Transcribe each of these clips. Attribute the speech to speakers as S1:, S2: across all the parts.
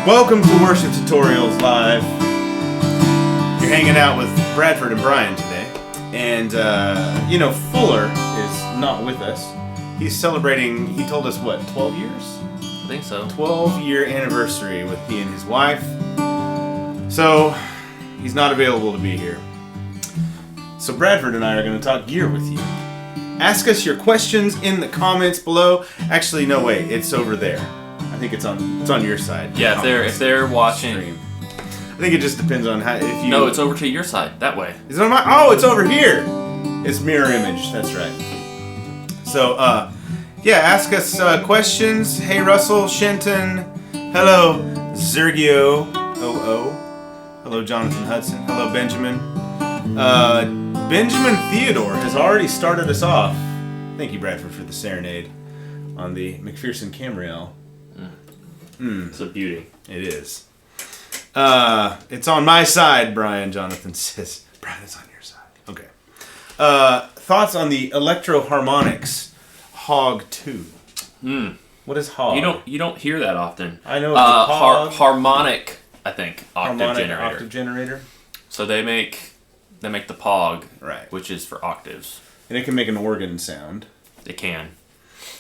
S1: Welcome to Worship Tutorials Live. You're hanging out with Bradford and Brian today. And, Fuller is not with us. He's celebrating, he told us, 12 years?
S2: I think so.
S1: 12-year anniversary with he and his wife. So, he's not available to be here. So Bradford and I are going to talk gear with you. Ask us your questions in the comments below. Actually, no, wait, it's over there. I think it's on your side.
S2: Yeah, if they're watching.
S1: Stream. I think it just depends on how if you.
S2: No, it's over to your side that way.
S1: Is it on my? Oh, it's over here. It's mirror image. That's right. So, ask us questions. Hey, Russell, Shenton. Hello, Zergio. Hello, Jonathan Hudson. Hello, Benjamin. Benjamin Theodore has already started us off. Thank you, Bradford, for the serenade on the McPherson Camriel.
S2: It's a beauty.
S1: It is. It's on my side, Brian, Jonathan says. Brad, it's on your side. Okay. Thoughts on the Electro Harmonics Hog 2? What is Hog?
S2: You don't hear that often.
S1: I know it's Hog.
S2: Harmonic, I think,
S1: Harmonic octave generator.
S2: So they make the Pog,
S1: right,
S2: which is for octaves.
S1: And it can make an organ sound.
S2: It can.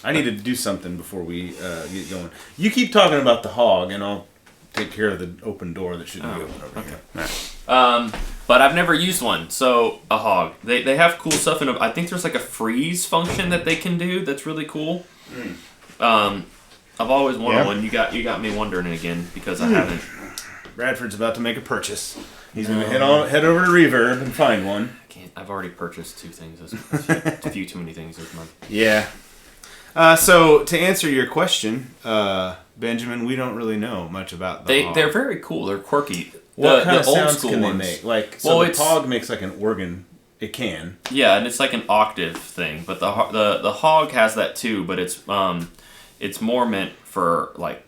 S1: I need to do something before we get going. You keep talking about the Hog, and I'll take care of the open door that shouldn't be open over here.
S2: Right. But I've never used one, so a Hog. They have cool stuff in it. I think there's like a freeze function that they can do that's really cool. I've always wanted one. You got me wondering again because I haven't.
S1: Bradford's about to make a purchase. He's going to head over to Reverb and find one.
S2: I've already purchased 2 things. That's a few too many things this month.
S1: Yeah. So to answer your question, Benjamin, we don't really know much about the Hog.
S2: They're very cool. They're quirky.
S1: What kind of
S2: old
S1: sounds
S2: school
S1: can
S2: ones.
S1: they make? Like, so the Hog makes like an organ. It can.
S2: Yeah, and it's like an octave thing. But the Hog has that too. But it's more meant for like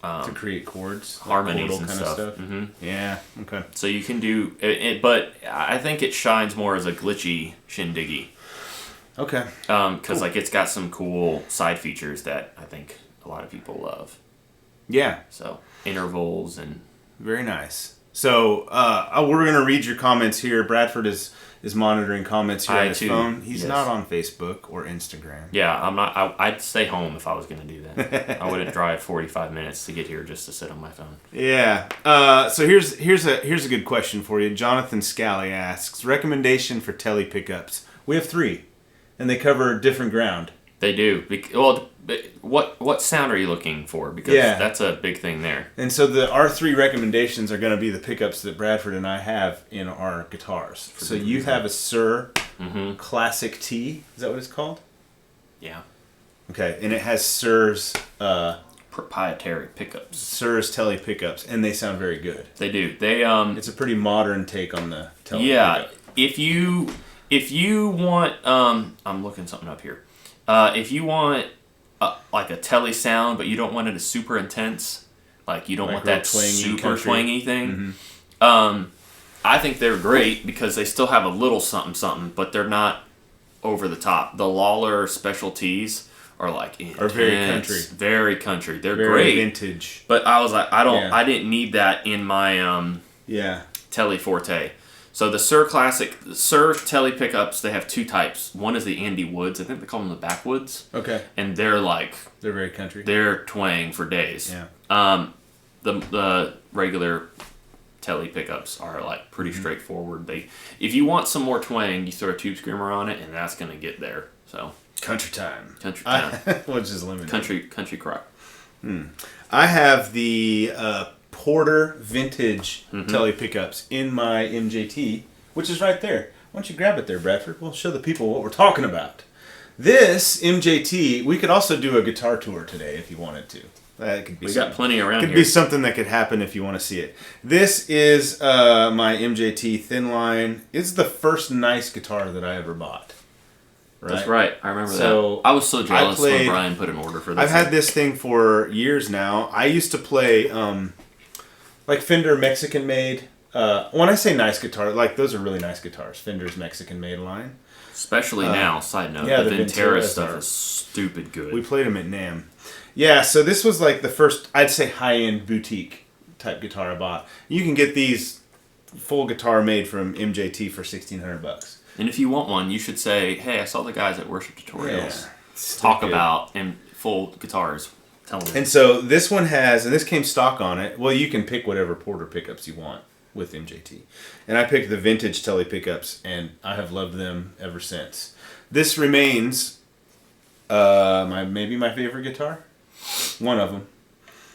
S1: to create chords,
S2: harmonies
S1: like
S2: and
S1: kind
S2: stuff.
S1: of stuff.
S2: Mm-hmm.
S1: Yeah. Okay.
S2: So you can do it, but I think it shines more as a glitchy shindiggy.
S1: Okay.
S2: Because
S1: cool.
S2: like it's got some cool side features that I think a lot of people love.
S1: Yeah.
S2: So intervals and
S1: very nice. So we're gonna read your comments here. Bradford is monitoring comments here on his phone. He's not on Facebook or Instagram.
S2: Yeah, I'm not. I'd stay home if I was gonna do that. I wouldn't drive 45 minutes to get here just to sit on my phone.
S1: Yeah. So here's a good question for you. Jonathan Scally asks recommendation for Tele pickups. We have 3. And they cover different ground.
S2: They do. Well, what sound are you looking for? Because that's a big thing there. And
S1: so our 3 recommendations are going to be the pickups that Bradford and I have in our guitars. So you have a Sir Classic T. Is that what it's called?
S2: Yeah.
S1: Okay. And it has Sir's
S2: proprietary pickups.
S1: Sir's Tele pickups, and they sound very good.
S2: They do. They
S1: It's a pretty modern take on the Tele
S2: pickup.
S1: Yeah.
S2: If you want, I'm looking something up here. If you want like a Tele sound, but you don't want it as super intense, like you don't want that super twangy thing, I think they're great because they still have a little something, but they're not over the top. The Lawler specialties are like intense,
S1: are very country.
S2: Very country. They're
S1: very
S2: great.
S1: Vintage.
S2: But I was like, I didn't need that in my Tele Forte. So the Sir Tele pickups, they have 2 types. One is the Andy Woods. I think they call them the Backwoods.
S1: Okay.
S2: And they're
S1: very country.
S2: They're twang for days.
S1: Yeah.
S2: The regular Tele pickups are like pretty straightforward. If you want some more twang, you throw a tube screamer on it, and that's gonna get there. So
S1: country time.
S2: Which
S1: is limited.
S2: Country crock.
S1: I have the Porter vintage Tele pickups in my MJT, which is right there. Why don't you grab it there, Bradford? We'll show the people what we're talking about. This MJT, we could also do a guitar tour today if you wanted to. That could be.
S2: We got plenty around here.
S1: Could be something that could happen if you want to see it. This is my MJT Thin Line. It's the first nice guitar that I ever bought.
S2: Right? That's right. I remember that. I was so jealous when Brian put an order for this.
S1: I've had this thing for years now. I used to play like Fender Mexican made. When I say nice guitar, like those are really nice guitars. Fender's Mexican made line.
S2: Especially now, side note.
S1: Yeah,
S2: the Ventura stuff is stupid good.
S1: We played them at NAMM. Yeah, so this was like the first, I'd say, high-end boutique type guitar I bought. You can get these full guitar made from MJT for $1,600.
S2: And if you want one, you should say, "Hey, I saw the guys at Worship Tutorials
S1: talk
S2: about full guitars." Tell them.
S1: And so this one has, and this came stock on it. Well, you can pick whatever Porter pickups you want with MJT. And I picked the vintage Tele pickups, and I have loved them ever since. This remains maybe my favorite guitar. One of them.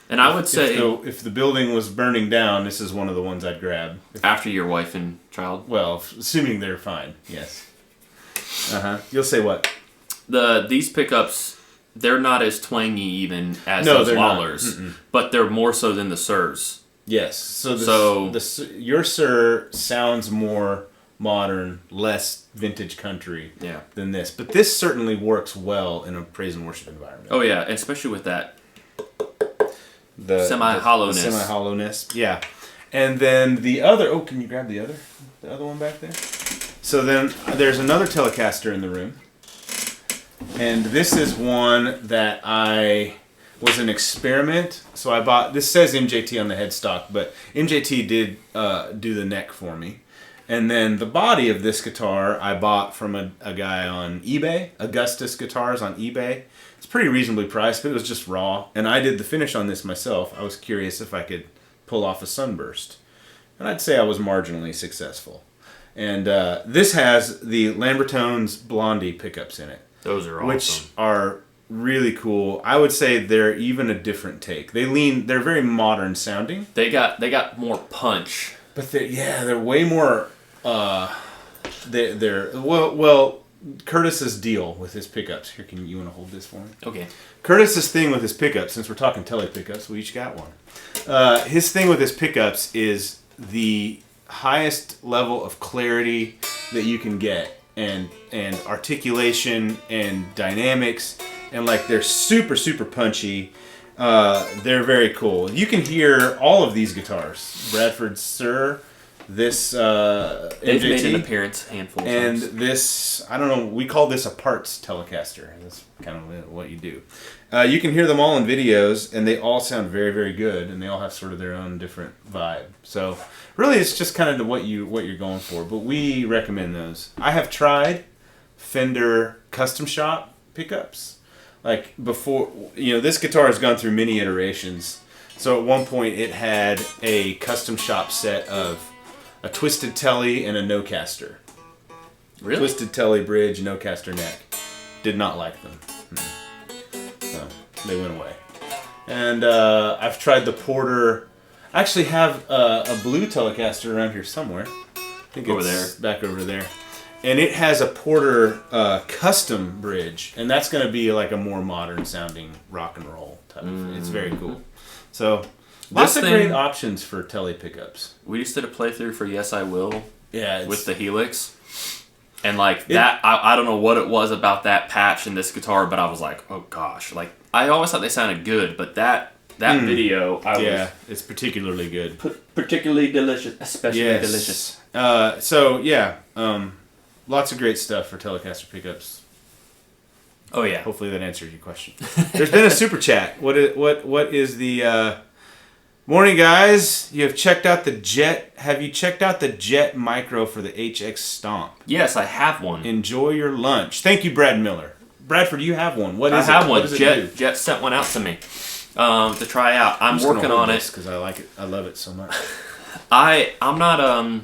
S2: And I would say...
S1: If the building was burning down, this is one of the ones I'd grab.
S2: After your wife and child?
S1: Well, assuming they're fine, yes. You'll say what?
S2: These pickups, they're not as twangy even as those Wahlers, but they're more so than the Prs.
S1: Yes. So your Sir sounds more modern, less vintage country than this. But this certainly works well in a praise and worship environment.
S2: Oh, yeah, especially with that
S1: the
S2: semi-hollowness.
S1: Semi-hollowness, yeah. And then the other... Oh, can you grab the other one back there? So then there's another Telecaster in the room. And this is one that was an experiment. So I bought... This says MJT on the headstock, but MJT did do the neck for me. And then the body of this guitar I bought from a guy on eBay, Augustus Guitars on eBay. It's pretty reasonably priced, but it was just raw. And I did the finish on this myself. I was curious if I could pull off a sunburst. And I'd say I was marginally successful. And this has the Lambertone's Blondie pickups in it.
S2: Those are awesome.
S1: Which are really cool. I would say they're even a different take. They're very modern sounding.
S2: They got more punch.
S1: But they're way more. Well, Curtis's deal with his pickups. Here, you want to hold this for me?
S2: Okay.
S1: Curtis's thing with his pickups, since we're talking Tele pickups, we each got one. His thing with his pickups is the highest level of clarity that you can get, and articulation and dynamics, and like they're super super punchy. They're very cool. You can hear all of these guitars. Bradford Sir, this
S2: they've
S1: MJT,
S2: made an appearance handful of
S1: and
S2: times.
S1: this, I don't know, we call this a parts Telecaster. That's kind of what you do. You can hear them all in videos, and they all sound very very good, and they all have sort of their own different vibe. So really, it's just kind of what you're going for. But we recommend those. I have tried Fender Custom Shop pickups. Like before, this guitar has gone through many iterations. So at one point it had a custom shop set of a twisted Tele and a no-caster.
S2: Really?
S1: Twisted Tele bridge, no-caster neck. Did not like them. So they went away. And I've tried the Porter. I actually have a blue Telecaster around here somewhere. I think it's back over there. And it has a Porter custom bridge, and that's going to be like a more modern sounding rock and roll type. It's very cool. So lots of great options for Tele pickups.
S2: We just did a playthrough for Yes I Will.
S1: Yeah,
S2: with the Helix, and that I don't know what it was about that patch in this guitar, but I was like, oh gosh, like I always thought they sounded good, but that video,
S1: it's particularly good,
S2: particularly delicious, especially delicious.
S1: Lots of great stuff for Telecaster pickups.
S2: Oh yeah.
S1: Hopefully that answered your question. There's been a super chat. What is the morning, guys? You have checked out the Jet. Have you checked out the Jet Micro for the HX Stomp?
S2: Yes, I have one.
S1: Enjoy your lunch. Thank you, Brad Miller. Bradford, you have one. What is it?
S2: I have one.
S1: What does it do?
S2: Jet sent one out to me to try out. I'm working on it
S1: because I like it. I love it so much.
S2: I'm not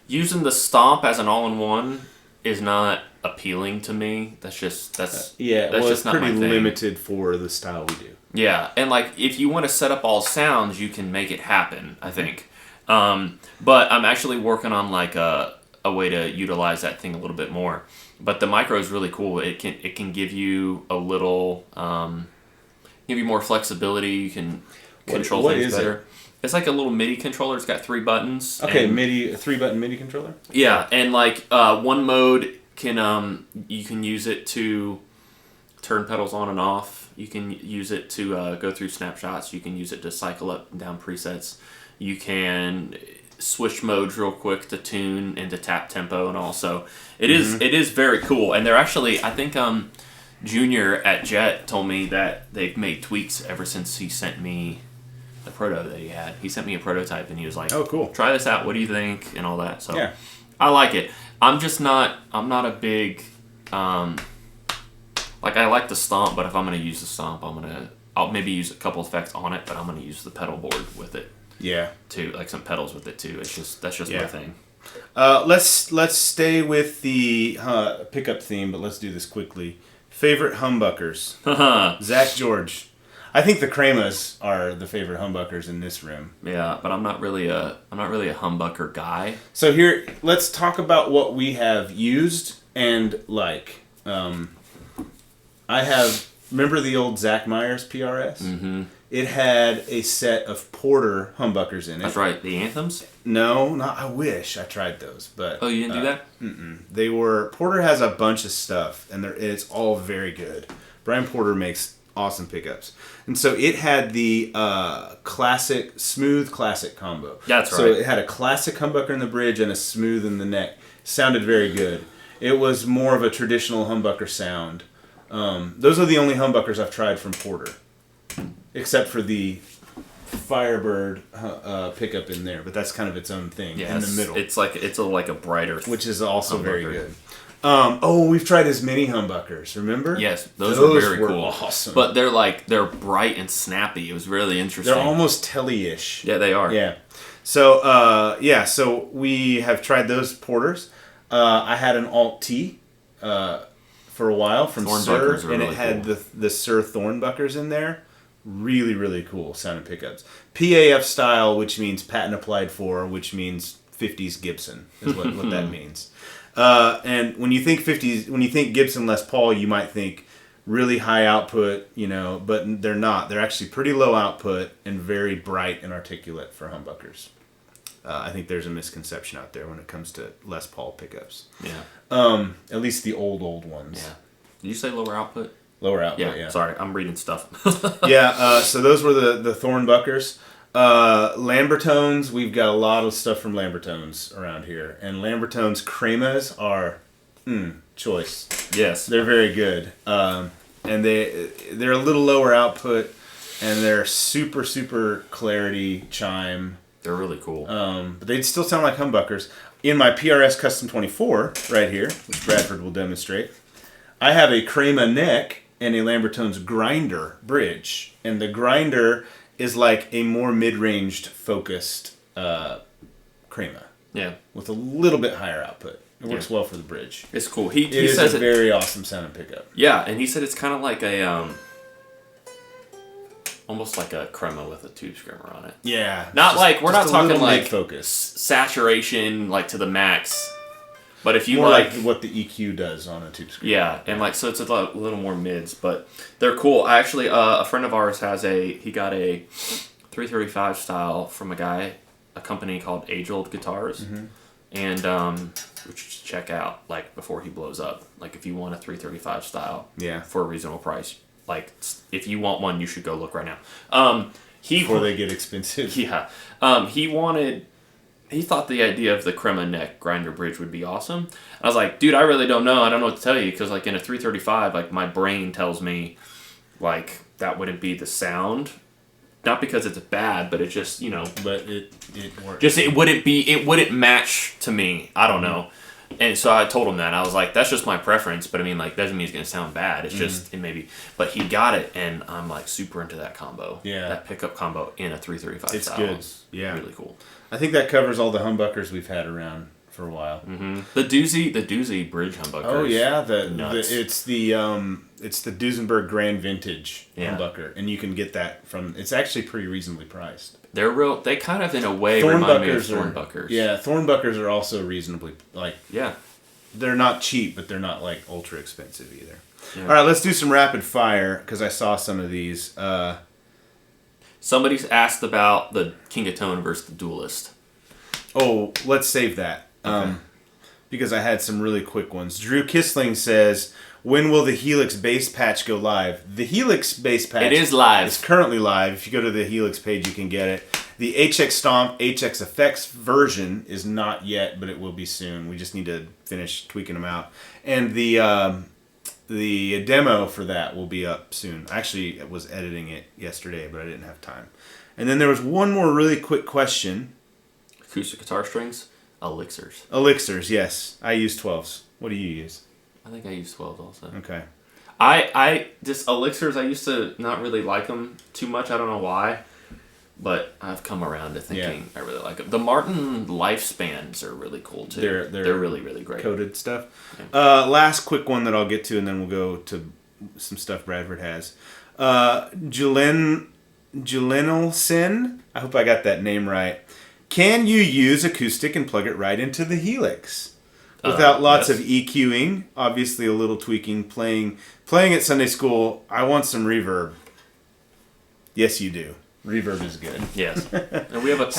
S2: using the Stomp as an all-in-one is not appealing to me. That's just just
S1: it's
S2: not my
S1: pretty
S2: thing.
S1: limited for the style we do.
S2: Yeah, and if you want to set up all sounds, you can make it happen, I think. But I'm actually working on a way to utilize that thing a little bit more. But the Micro is really cool. It can give you a little give you more flexibility. You can control things better. It's like a little MIDI controller. It's got 3 buttons.
S1: Okay, a 3-button MIDI controller?
S2: Yeah, and one mode you can use it to turn pedals on and off. You can use it to go through snapshots. You can use it to cycle up and down presets. You can switch modes real quick to tune and to tap tempo and all. So it is very cool. And they're actually, I think Junior at Jet told me that they've made tweaks ever since he sent me the proto that he had. He sent me a prototype, and he was like,
S1: "Oh, cool!
S2: Try this out. What do you think?" and all that. So
S1: yeah.
S2: I like it. I'm not a big like I like the stomp, but if I'm gonna use the stomp, I'll maybe use a couple effects on it, but I'm gonna use the pedal board with it.
S1: Yeah.
S2: Too, like some pedals with it too. That's just my thing.
S1: Let's stay with the pickup theme, but let's do this quickly. Favorite humbuckers? Zach George. I think the Cremas are the favorite humbuckers in this room.
S2: Yeah, but I'm not really a humbucker guy.
S1: So here, let's talk about what we have used and like. Remember the old Zach Myers PRS?
S2: Mm-hmm.
S1: It had a set of Porter humbuckers in it.
S2: That's right. The Anthems?
S1: No, I wish I tried those, but
S2: oh, you didn't do that?
S1: Mm-mm. Porter has a bunch of stuff, and it's all very good. Brian Porter makes awesome pickups, and so it had the smooth classic combo.
S2: That's right.
S1: So it had a classic humbucker in the bridge and a smooth in the neck. Sounded very good. It was more of a traditional humbucker sound. Those are the only humbuckers I've tried from Porter, except for the Firebird pickup in there, but that's kind of its own thing in the middle.
S2: It's like a brighter,
S1: which is also
S2: humbucker.
S1: Very good. We've tried his mini humbuckers. Remember?
S2: Yes, those were very cool.
S1: Awesome.
S2: But they're bright and snappy. It was really interesting.
S1: They're almost Tele-ish.
S2: Yeah, they are.
S1: Yeah. So so we have tried those Porters. I had an Alt T for a while from Sir, and
S2: really
S1: it had
S2: cool.
S1: the Sir Thornbuckers in there. Really, really cool sounding pickups. PAF style, which means patent applied for, which means 50s Gibson is what that means. And when you think Gibson Les Paul, you might think really high output, but they're not. They're actually pretty low output and very bright and articulate for humbuckers. I think there's a misconception out there when it comes to Les Paul pickups.
S2: Yeah.
S1: At least the old ones.
S2: Yeah. Did you say lower output?
S1: Lower output, yeah.
S2: Sorry, I'm reading stuff.
S1: Yeah, so those were the Thornbuckers. Lambertones, we've got a lot of stuff from Lambertones around here. And Lambertones Cremas are choice.
S2: Yes.
S1: They're very good. And they're a little lower output, and they're super, super clarity chime.
S2: They're really cool.
S1: But they'd still sound like humbuckers. In my PRS Custom 24, right here, which Bradford will demonstrate, I have a Crema neck and a Lambertones grinder bridge. And the grinder is like a more mid-ranged focused Crema.
S2: Yeah.
S1: With a little bit higher output. It works well for the bridge.
S2: It's cool.
S1: He says a very awesome sounding pickup.
S2: Yeah, and he said it's kind of like a almost like a Crema with a tube screamer on it.
S1: Yeah.
S2: We're not talking like
S1: focus
S2: saturation like to the max. But if you
S1: more like what the EQ does on a tube screamer.
S2: Yeah, and so it's a little more mids, but they're cool. Actually, a friend of ours he got a 335 style from a company called Age-Old Guitars, and which you should check out before he blows up. If you want a 335 style, for a reasonable price. If you want one, you should go look right now.
S1: Before they get expensive.
S2: Yeah, he thought the idea of the Crema neck grinder bridge would be awesome. I was like, dude, I really don't know. I don't know what to tell you because in a 335, my brain tells me that wouldn't be the sound. Not because it's bad, but it just
S1: But it works.
S2: Just it wouldn't match to me. I don't know. And so I told him that. I was like, that's just my preference, but doesn't mean it's going to sound bad. It's just, it maybe. But he got it, and I'm super into that combo.
S1: Yeah.
S2: That pickup combo in a 335
S1: it's
S2: style.
S1: Good.
S2: It's
S1: yeah.
S2: really cool.
S1: I think that covers all the humbuckers we've had around for a while.
S2: Mm-hmm. The doozy bridge humbuckers.
S1: Oh yeah, it's the Duesenberg Grand Vintage humbucker, and you can get that from. It's actually pretty reasonably priced.
S2: They're real. They kind of in a way remind me of Thornbuckers.
S1: Thornbuckers are also reasonably
S2: Yeah.
S1: They're not cheap, but they're not ultra expensive either.
S2: Yeah.
S1: All right, let's do some rapid fire because I saw some of these.
S2: Somebody's asked about the King of Tone versus the Duelist.
S1: Oh, let's save that.
S2: Okay.
S1: Because I had some really quick ones. Drew Kissling says, when will the Helix bass patch go live? The Helix bass patch
S2: it is live.
S1: It's currently live. If you go to the Helix page, you can get it. The HX Stomp, HX Effects version is not yet, but it will be soon. We just need to finish tweaking them out. And the demo for that will be up soon. Actually, I was editing it yesterday, but I didn't have time. And then there was one more really quick question.
S2: Acoustic guitar strings, elixirs.
S1: Elixirs, yes. I use 12s. What do you use?
S2: I think I use 12s also.
S1: Okay.
S2: I just elixirs. I used to not really like them too much. I don't know why, but I've come around to thinking I really like them. The Martin lifespans are really cool too. They're really really great.
S1: Coated stuff. Yeah. Last quick one that I'll get to, and then we'll go to some stuff Bradford has. Julenelson. I hope I got that name right. Can you use acoustic and plug it right into the Helix? Without lots of EQing, obviously a little tweaking, playing at Sunday school, I want some reverb. Yes, you do. Reverb is good.
S2: Yes. And we have a patch.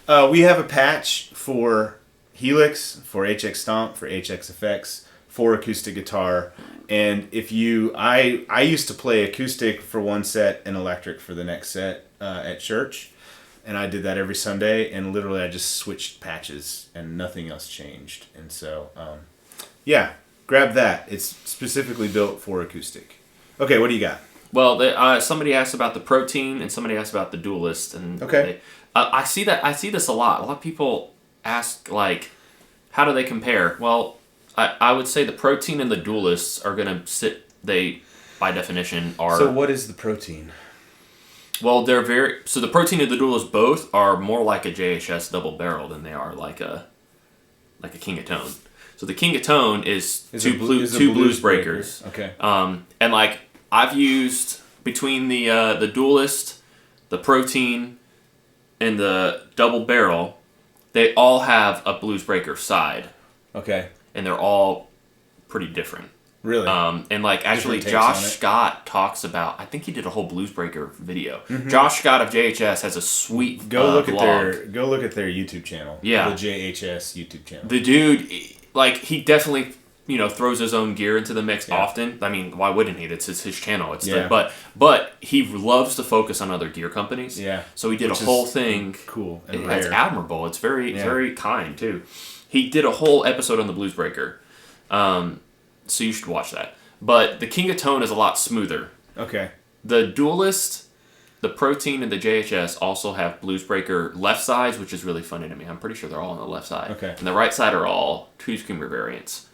S1: So, we have a patch for Helix, for HX Stomp, for HX Effects, for acoustic guitar. And I used to play acoustic for one set and electric for the next set at church. And I did that every Sunday, and literally I just switched patches, and nothing else changed. And so, grab that. It's specifically built for acoustic. Okay, what do you got?
S2: Well, somebody asked about the Protein, and somebody asked about the Duelist. And
S1: okay.
S2: I see this a lot. A lot of people ask, like, how do they compare? Well, I would say the Protein and the Duelists are going to they, by definition, are...
S1: So what is the Protein?
S2: Well, so the Protein and the Duelist both are more like a JHS double barrel than they are like a King of Tone. So the King of Tone is two blues breakers.
S1: Okay.
S2: And like I've used between the Duelist, the Protein, and the double barrel, they all have a blues breaker side.
S1: Okay.
S2: And they're all pretty different.
S1: Really?
S2: And like actually Josh Scott talks about, I think he did a whole Blues Breaker video. Mm-hmm. Josh Scott of JHS has a sweet
S1: go look at their YouTube channel.
S2: Yeah.
S1: The JHS YouTube channel.
S2: The dude, like, he definitely, throws his own gear into the mix often. I mean, why wouldn't he? It's his channel. But he loves to focus on other gear companies.
S1: Yeah.
S2: So he did a whole thing.
S1: Cool. And
S2: it's admirable. It's very, very kind too. He did a whole episode on the Blues Breaker. So you should watch that. But the King of Tone is a lot smoother.
S1: Okay.
S2: The Duelist, the Protein, and the JHS also have Blues Breaker left sides, which is really funny to me. I'm pretty sure they're all on the left side.
S1: Okay.
S2: And the right side are all Tube Screamer variants.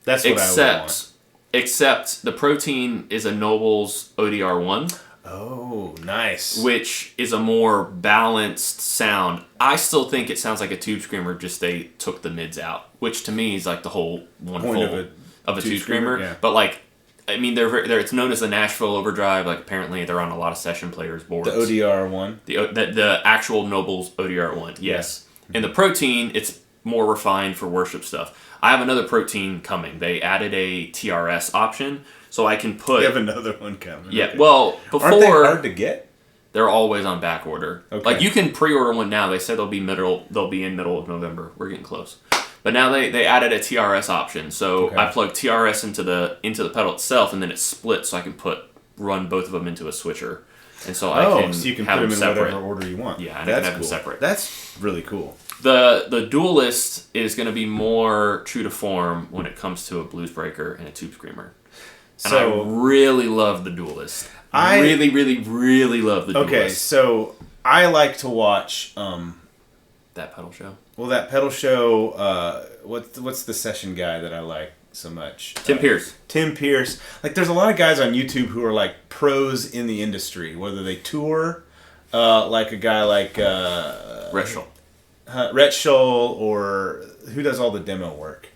S1: That's what I would want.
S2: Except the Protein is a Noble's ODR1.
S1: Oh, nice.
S2: Which is a more balanced sound. I still think it sounds like a Tube Screamer, just they took the mids out. Which to me is like the whole point of a Tube Screamer.
S1: Yeah.
S2: But like, I mean, they're it's known as the Nashville Overdrive. Like apparently they're on a lot of session players' boards.
S1: The ODR1?
S2: The actual Noble's ODR1, yes. Yeah. And the Protein, it's more refined for worship stuff. I have another Protein coming. They added a TRS option, so I can put...
S1: You have another one coming.
S2: Yeah, okay. Well, before...
S1: Aren't they hard to get?
S2: They're always on back order.
S1: Okay.
S2: Like, you can pre-order one now. They said they'll be in middle of November. We're getting close. But now they added a TRS option, so I plug TRS into the pedal itself, and then it splits, so I can run both of them into a switcher, and so
S1: you can put them in whatever order you want.
S2: Yeah, and I can have them separate.
S1: That's really cool.
S2: The Duelist is going to be more true to form when it comes to a Blues Breaker and a Tube Screamer, and I really love the Duelist. I really, really, really love the Duelist.
S1: Okay, so I like to watch
S2: that pedal show.
S1: Well, that pedal show, what's the session guy that I like so much?
S2: Tim Pierce.
S1: Tim Pierce. Like, there's a lot of guys on YouTube who are, like, pros in the industry, whether they tour, like a guy like...
S2: Rhett
S1: Scholl, or who does all the demo work?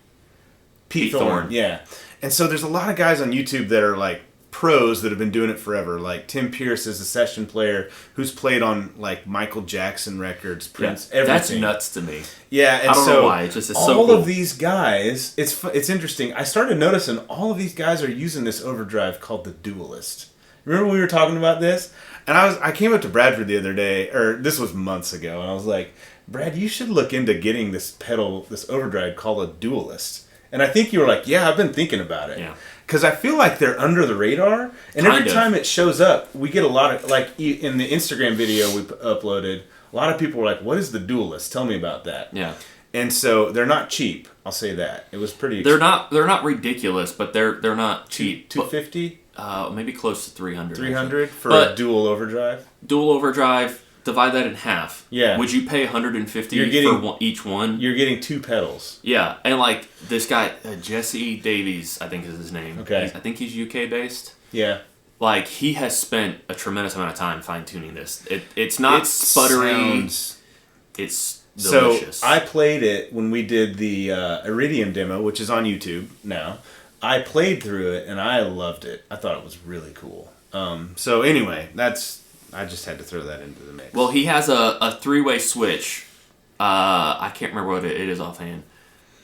S1: Pete Thorne. Yeah. And so there's a lot of guys on YouTube that are, like, pros that have been doing it forever. Like Tim Pierce is a session player who's played on like Michael Jackson records, Prince, everything.
S2: That's nuts to me.
S1: Yeah, and
S2: I don't know why. It's just so cool.
S1: All of these guys, it's interesting. I started noticing all of these guys are using this overdrive called the Duelist. Remember we were talking about this? And I came up to Bradford the other day, or this was months ago, and I was like, Brad, you should look into getting this pedal, this overdrive called a Duelist. And I think you were like, yeah, I've been thinking about it.
S2: Yeah.
S1: Because I feel like they're under the radar. And every time it shows up, we get a lot of, like, in the Instagram video we uploaded, a lot of people were like, what is the Duelist? Tell me about that.
S2: Yeah.
S1: And so they're not cheap. I'll say that. It was pretty
S2: They're not ridiculous, but they're not cheap.
S1: $250?
S2: Maybe close to $300.
S1: $300 for a dual overdrive?
S2: Dual overdrive. divide that in half.
S1: Yeah.
S2: Would you pay $150 for each one?
S1: You're getting 2 pedals.
S2: Yeah, and like this guy, Jesse Davies, I think is his name.
S1: Okay.
S2: I think he's UK based.
S1: Yeah.
S2: Like, he has spent a tremendous amount of time fine-tuning this. It's not sputtery. It's delicious.
S1: So, I played it when we did the Iridium demo, which is on YouTube now. I played through it, and I loved it. I thought it was really cool. So, anyway, I just had to throw that into the mix.
S2: Well, he has a 3-way switch. I can't remember what it is offhand.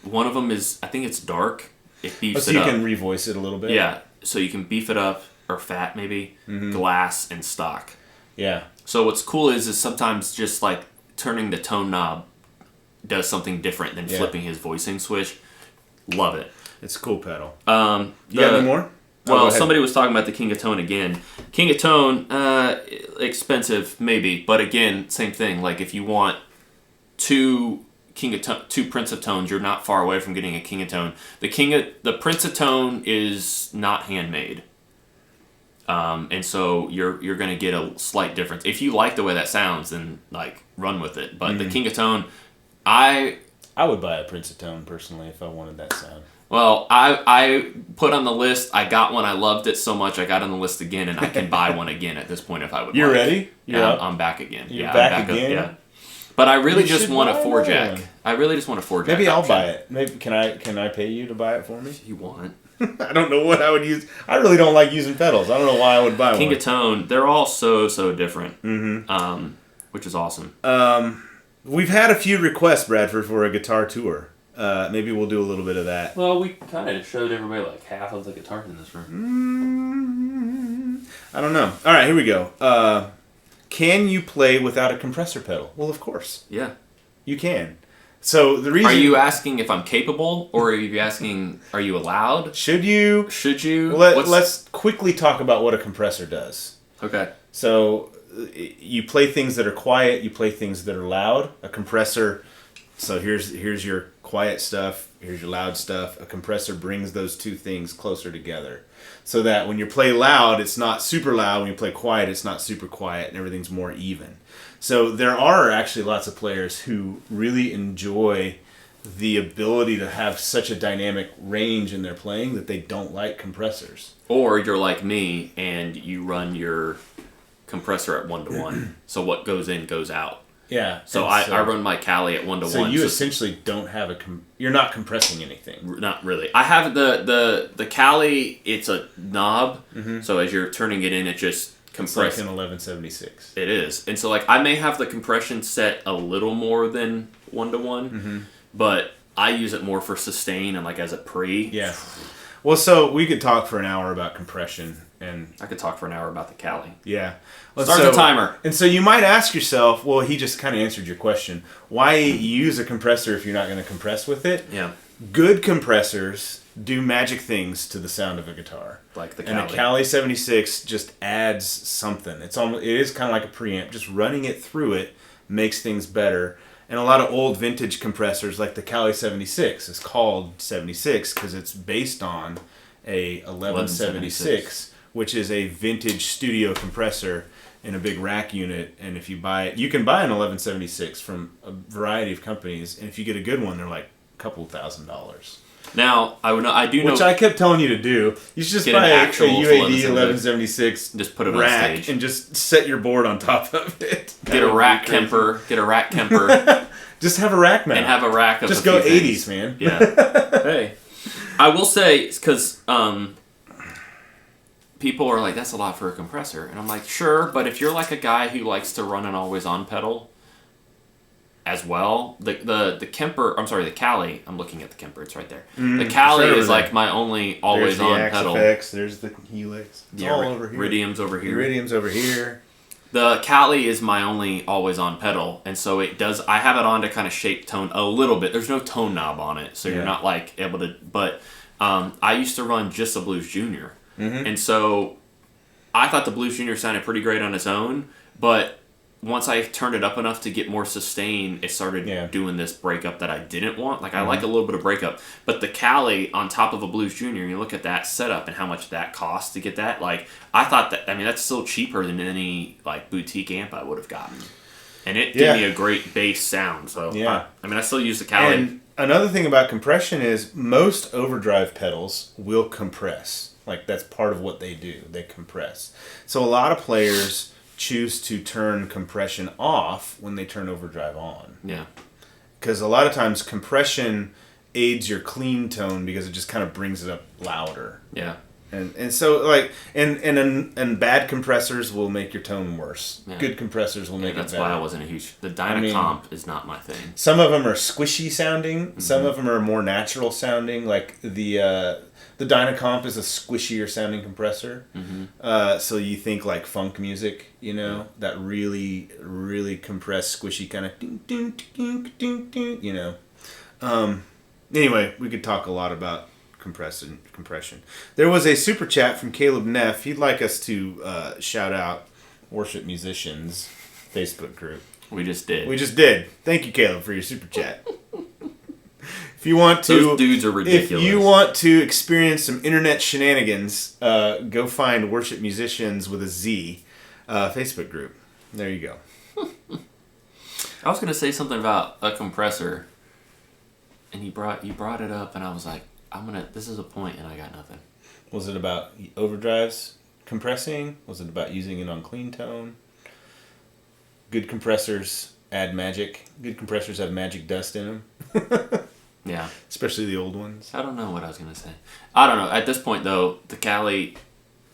S2: One of them is, I think it's dark. It beefs it up.
S1: So you can revoice it a little bit?
S2: Yeah, so you can beef it up, or fat maybe, glass, and stock.
S1: Yeah.
S2: So what's cool is sometimes just like turning the tone knob does something different than flipping his voicing switch. Love it.
S1: It's a cool pedal.
S2: You
S1: got any more?
S2: Well, somebody was talking about the King of Tone again. King of Tone, expensive maybe, but again, same thing. Like if you want two Prince of Tones, you're not far away from getting a King of Tone. The Prince of Tone is not handmade, and so you're going to get a slight difference. If you like the way that sounds, then like run with it. But the King of Tone, I
S1: would buy a Prince of Tone personally if I wanted that sound.
S2: Well, I put on the list. I got one. I loved it so much. I got on the list again, and I can buy one again at this point if I would.
S1: You're ready?
S2: I'm back again.
S1: You're back again.
S2: Yeah. But I really just want a 4-jack. I really just want a 4-jack.
S1: Maybe I'll buy it. Maybe can I pay you to buy it for me?
S2: If you want.
S1: I don't know what I would use. I really don't like using pedals. I don't know why I would buy one.
S2: King of Tone. They're all so different. Mm-hmm. Which is awesome.
S1: We've had a few requests, Bradford, for a guitar tour. Maybe we'll do a little bit of that.
S2: Well, we kind of showed everybody like half of the guitars in this room.
S1: I don't know. All right, here we go. Can you play without a compressor pedal? Well, of course.
S2: Yeah.
S1: You can. So the reason...
S2: Are you asking if I'm capable, or are you asking, are you allowed?
S1: Should you?
S2: Should you?
S1: Let's quickly talk about what a compressor does.
S2: Okay.
S1: So you play things that are quiet, you play things that are loud. A compressor... So here's your quiet stuff, here's your loud stuff. A compressor brings those two things closer together. So that when you play loud, it's not super loud. When you play quiet, it's not super quiet, and everything's more even. So there are actually lots of players who really enjoy the ability to have such a dynamic range in their playing that they don't like compressors.
S2: Or you're like me, and you run your compressor at 1-to-1. So what goes in goes out.
S1: Yeah.
S2: So I run my Cali at 1-to-1.
S1: So you essentially don't have you're not compressing anything.
S2: Not really. I have the Cali. It's a knob. Mm-hmm. So as you're turning it in, it just compresses.
S1: It's like an 1176.
S2: It is, and so like I may have the compression set a little more than 1-to-1, but I use it more for sustain and like as a pre.
S1: Yeah. Well, so we could talk for an hour about compression, and
S2: I could talk for an hour about the Cali.
S1: Yeah.
S2: Start the timer.
S1: And so you might ask yourself, well, he just kind of answered your question. Why use a compressor if you're not going to compress with it?
S2: Yeah.
S1: Good compressors do magic things to the sound of a guitar.
S2: Like the Cali.
S1: And a Cali 76 just adds something. It is kind of like a preamp. Just running it through it makes things better. And a lot of old vintage compressors, like the Cali 76, is called 76 because it's based on a 1176, which is a vintage studio compressor in a big rack unit. And if you buy it, you can buy an 1176 from a variety of companies. And if you get a good one, they're like a couple $1,000s.
S2: Now, I do know...
S1: Which I kept telling you to do. You should just buy a UAD 1176
S2: just put it
S1: rack
S2: on stage
S1: and just set your board on top of it.
S2: Get a rack Kemper.
S1: Just have a rack mount.
S2: And have a rack of
S1: just go 80s, man.
S2: Yeah. Hey. I will say, because people are like, that's a lot for a compressor. And I'm like, sure, but if you're like a guy who likes to run an always-on pedal as well, the Cali, I'm looking at the Kemper, it's right there. The Cali is like my only always-on pedal.
S1: There's the Helix. It's all over here.
S2: Iridium's over here.
S1: Iridium's over here.
S2: The Cali is my only always-on pedal, and so it does. I have it on to kind of shape tone a little bit. There's no tone knob on it, so you're not like able to. But I used to run just a Blues Junior, and so I thought the Blues Junior sounded pretty great on its own. But once I turned it up enough to get more sustain, it started doing this breakup that I didn't want. Like I like a little bit of breakup, but the Cali on top of a Blues Junior, you look at that setup and how much that costs to get that. Like I thought that, I mean, that's still cheaper than any like boutique amp I would have gotten. And it gave me a great bass sound. So I still use the Cali.
S1: And another thing about compression is most overdrive pedals will compress. Like, that's part of what they do. They compress. So a lot of players choose to turn compression off when they turn overdrive on.
S2: Yeah.
S1: Because a lot of times compression aids your clean tone because it just kind of brings it up louder.
S2: Yeah.
S1: And so, like, and bad compressors will make your tone worse. Yeah. Good compressors will make it better.
S2: That's why I wasn't a huge... The Dynacomp is not my thing.
S1: Some of them are squishy sounding. Mm-hmm. Some of them are more natural sounding. Like, the Dynacomp is a squishier sounding compressor. Mm-hmm. So you think, like, funk music, you know? That really, really compressed, squishy kind of... Ding, ding, ding, ding, ding, you know? Anyway, we could talk a lot about compression. There was a super chat from Caleb Neff. He'd like us to shout out Worship Musicians Facebook group.
S2: We just did.
S1: Thank you, Caleb, for your super chat. If you want to,
S2: those dudes are ridiculous.
S1: If you want to experience some internet shenanigans, go find Worship Musicians with a Z Facebook group. There you go.
S2: I was going to say something about a compressor, and you brought it up, and I was like, this is a point, and I got nothing.
S1: Was it about overdrives compressing? Was it about using it on clean tone? Good compressors add magic. Good compressors have magic dust in them.
S2: Yeah.
S1: Especially the old ones.
S2: I don't know what I was going to say. I don't know. At this point, though, the Cali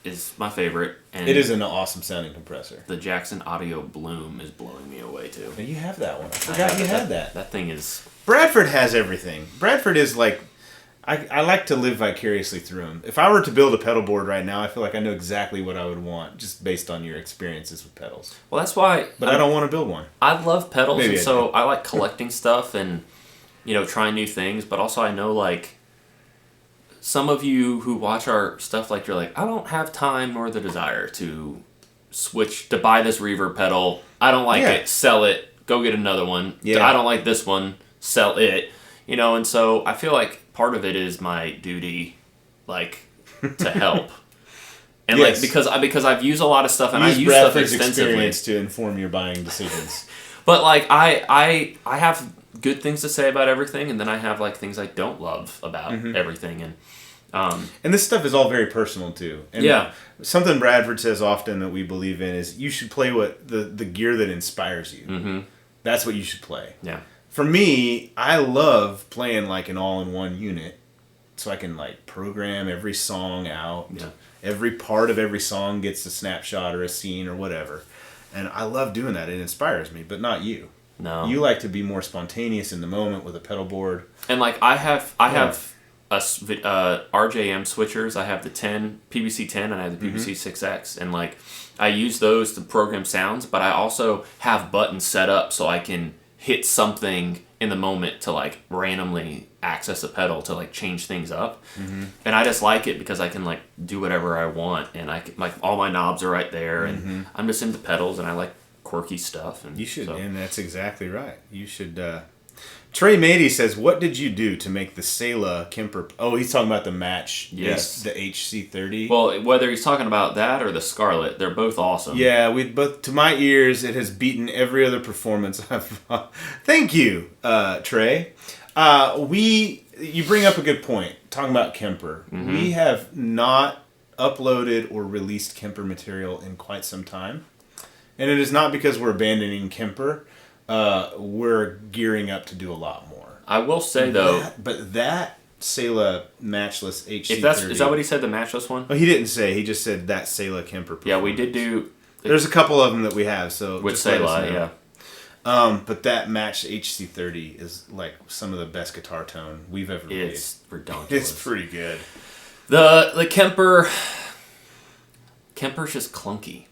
S2: is my favorite. And
S1: it is an awesome sounding compressor.
S2: The Jackson Audio Bloom is blowing me away, too.
S1: You have that one. I forgot you had that.
S2: That thing is...
S1: Bradford has everything. Bradford is like... I like to live vicariously through them. If I were to build a pedal board right now, I feel like I know exactly what I would want, just based on your experiences with pedals.
S2: Well, that's why...
S1: But I don't want to build one.
S2: I love pedals, and so I like collecting stuff and, you know, trying new things. But also I know, like, some of you who watch our stuff, like, you're like, I don't have time nor the desire to buy this reverb pedal. I don't like it. Sell it. Go get another one. Yeah. I don't like this one. Sell it. You know, and so I feel like part of it is my duty, like, to help. And like because I've used a lot of stuff and I use stuff extensively.
S1: Experience to inform your buying decisions.
S2: But like I have good things to say about everything, and then I have like things I don't love about everything, and
S1: this stuff is all very personal too. And something Bradford says often that we believe in is you should play what the gear that inspires you. Mm-hmm. That's what you should play.
S2: Yeah.
S1: For me, I love playing like an all-in-one unit, so I can like program every song out. Yeah. Every part of every song gets a snapshot or a scene or whatever, and I love doing that. It inspires me, but not you.
S2: No,
S1: you like to be more spontaneous in the moment with a pedal board.
S2: And like I have RJM switchers. I have the PVC 10 and I have the PVC 6X, and like I use those to program sounds, but I also have buttons set up so I can hit something in the moment to like randomly access a pedal to like change things up. Mm-hmm. And I just like it because I can like do whatever I want, and I can, like all my knobs are right there, and I'm just into pedals and I like quirky stuff. And
S1: you should, and that's exactly right. You should. Trey Mady says, "What did you do to make the Sela Kemper?" Oh, he's talking about the match.
S2: Yes,
S1: the HC30.
S2: Well, whether he's talking about that or the Scarlet, they're both awesome.
S1: Yeah, to my ears, it has beaten every other performance I've. Thank you, Trey. You bring up a good point. Talking about Kemper, we have not uploaded or released Kemper material in quite some time, and it is not because we're abandoning Kemper. We're gearing up to do a lot more.
S2: I will say though,
S1: but that Sela matchless HC30.
S2: Is that what he said? The matchless one?
S1: Oh, he didn't say. He just said that Sela Kemper.
S2: Yeah, we did do.
S1: There's a couple of them that we have. So
S2: with Sela, yeah.
S1: But that matched HC30 is like some of the best guitar tone we've ever made.
S2: It's redonkulous.
S1: It's pretty good.
S2: The Kemper's just clunky.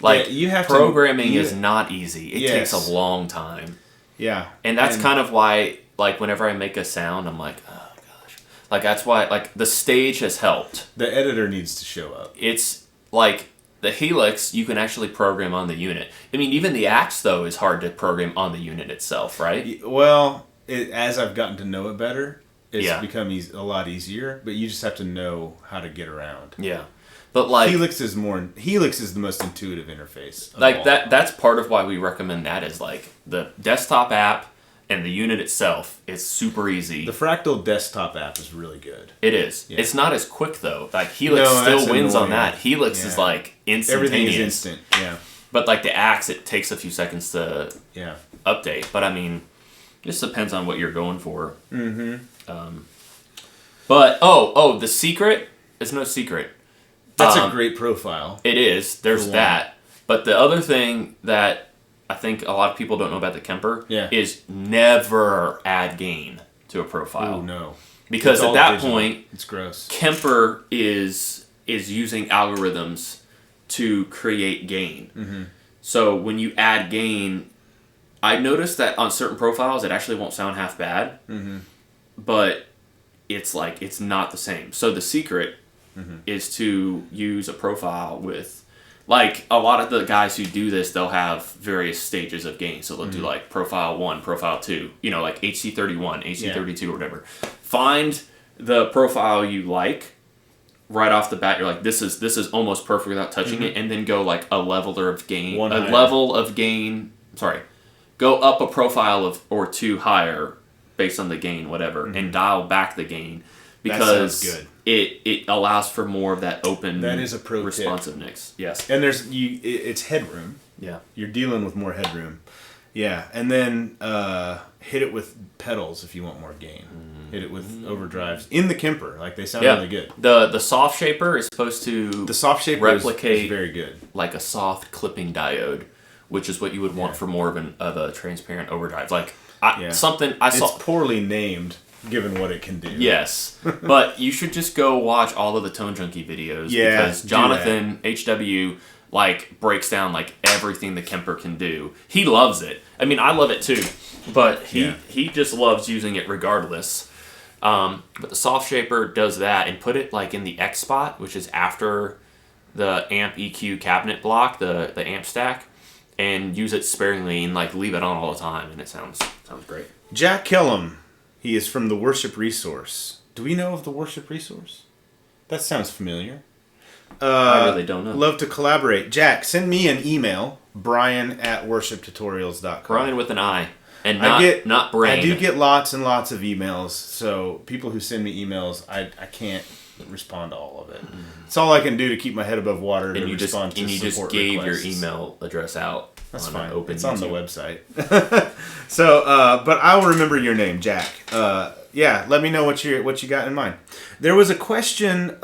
S2: Like, you have programming is not easy. It takes a long time.
S1: Yeah.
S2: And that's kind of why, like, whenever I make a sound, I'm like, oh, gosh. Like, that's why, like, the stage has helped.
S1: The editor needs to show up.
S2: It's, like, the Helix, you can actually program on the unit. I mean, even the Axe, though, is hard to program on the unit itself, right?
S1: Well, as I've gotten to know it better, It's become a lot easier, but you just have to know how to get around.
S2: Yeah. But like
S1: Helix is the most intuitive interface.
S2: Like that's part of why we recommend that is like the desktop app and the unit itself is super easy.
S1: The Fractal desktop app is really good.
S2: It is. Yeah. It's not as quick though. Like Helix still wins on that. Helix is like instantaneous.
S1: Everything is instant. Yeah.
S2: But like the Axe, it takes a few seconds to update. But I mean, it just depends on what you're going for. Mm-hmm. But the secret is no secret.
S1: That's a great profile.
S2: It is. There's that. But the other thing that I think a lot of people don't know about the Kemper is never add gain to a profile.
S1: Oh, no.
S2: Because at that point,
S1: it's gross.
S2: Kemper is using algorithms to create gain. Mm-hmm. So when you add gain, I noticed that on certain profiles, it actually won't sound half bad. Mm-hmm. But it's like, it's not the same. So the secret is to use a profile with, like, a lot of the guys who do this, they'll have various stages of gain. So they'll do like profile 1, profile 2, like HC31, HC32 or whatever. Find the profile you like right off the bat. You're like, this is almost perfect without touching it, and then go like a leveler of gain, go up a profile or 2 higher based on the gain, whatever, and dial back the gain. Because that sounds good. It allows for more of that open responsiveness.
S1: Tip.
S2: Yes.
S1: And it's headroom. Yeah. You're dealing with more headroom. Yeah. And then hit it with pedals if you want more gain. Hit it with overdrives in the Kemper. Like, they sound really good.
S2: The soft shaper is supposed to replicate
S1: is very good.
S2: Like a soft clipping diode, which is what you would want for more of a transparent overdrive. Like something I saw.
S1: It's poorly named, given what it can do.
S2: Yes. But you should just go watch all of the Tone Junkie videos. Because Jonathan HW breaks down like everything the Kemper can do. He loves it. I mean, I love it too. But he just loves using it regardless. But the soft shaper does that, and put it like in the X spot, which is after the amp EQ cabinet block, the amp stack, and use it sparingly and like leave it on all the time, and it sounds great.
S1: Jack Kellum. He is from the Worship Resource. Do we know of the Worship Resource? That sounds familiar.
S2: I really don't know.
S1: Love to collaborate. Jack, send me an email, brian@worshiptutorials.com.
S2: Brian with an I. And not brain.
S1: I do get lots and lots of emails, so people who send me emails, I can't respond to all of it. It's all I can do to keep my head above water to respond to support requests.
S2: And you just gave your email address out.
S1: That's fine. It's on the website. So, but I'll remember your name, Jack. Let me know what you got in mind. There was a question.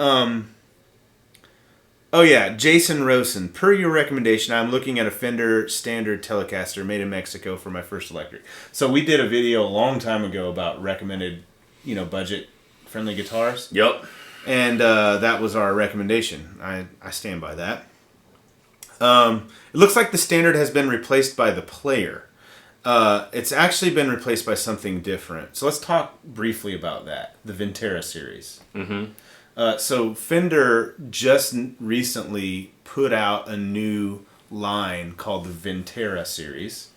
S1: Jason Rosen. Per your recommendation, I'm looking at a Fender standard Telecaster made in Mexico for my first electric. So we did a video a long time ago about recommended, budget-friendly guitars.
S2: Yep.
S1: And that was our recommendation. I stand by that. It looks like the standard has been replaced by the player. It's actually been replaced by something different. So let's talk briefly about that. The Ventura Series. Mm-hmm. So Fender just recently put out a new line called the Ventura Series,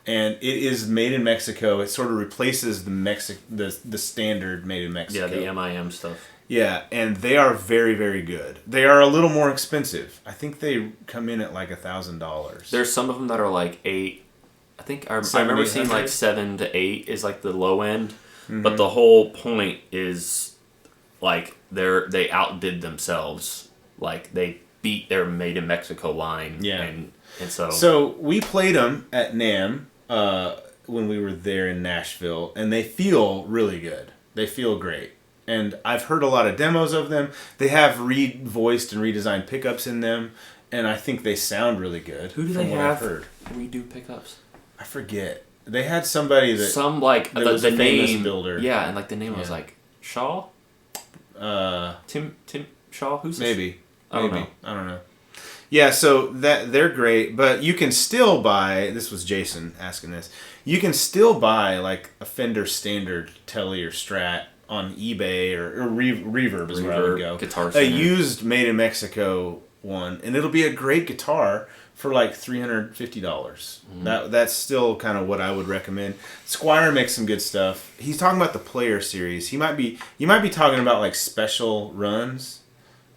S1: and it is made in Mexico. It sort of replaces the standard made in Mexico.
S2: Yeah, the MIM stuff.
S1: Yeah, and they are very, very good. They are a little more expensive. I think they come in at like $1,000.
S2: There's some of them that are like $8. I think I remember seeing like $7 to $8 is like the low end, but the whole point is like they outdid themselves. Like they beat their made in Mexico line.
S1: Yeah,
S2: and so.
S1: So we played them at NAMM when we were there in Nashville, and they feel really good. They feel great. And I've heard a lot of demos of them. They have voiced and redesigned pickups in them, and I think they sound really good.
S2: Who do they have redo pickups?
S1: I forget. They had somebody that
S2: the
S1: name builder.
S2: Yeah, and like the name was like Shaw. Tim Shaw. Who's this?
S1: Maybe. I don't know. Yeah, so they're great, but you can still buy. This was Jason asking this. You can still buy like a Fender standard Tele or Strat on eBay or Reverb is where I would go.
S2: Guitar
S1: a used made in Mexico one, and it'll be a great guitar for like $350. That's still kind of what I would recommend. Squier makes some good stuff. He's talking about the Player Series. You might be talking about like special runs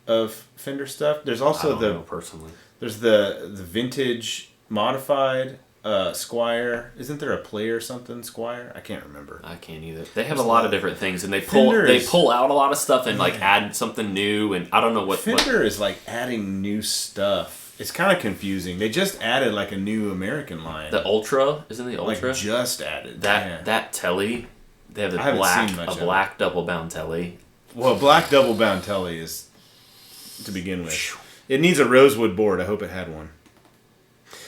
S1: of Fender stuff. There's also
S2: I don't know personally.
S1: There's the vintage modified Squier. Isn't there a Player something Squier? I can't remember.
S2: I can't either. They have a lot of different things, and they pull out a lot of stuff and like add something new. And I don't know what
S1: Fender is like adding new stuff. It's kind of confusing. They just added like a new American line.
S2: The Ultra, isn't the Ultra?
S1: Like just added
S2: that Tele. They have the black double bound Tele.
S1: Well, black double bound Tele is to begin with. It needs a rosewood board. I hope it had one.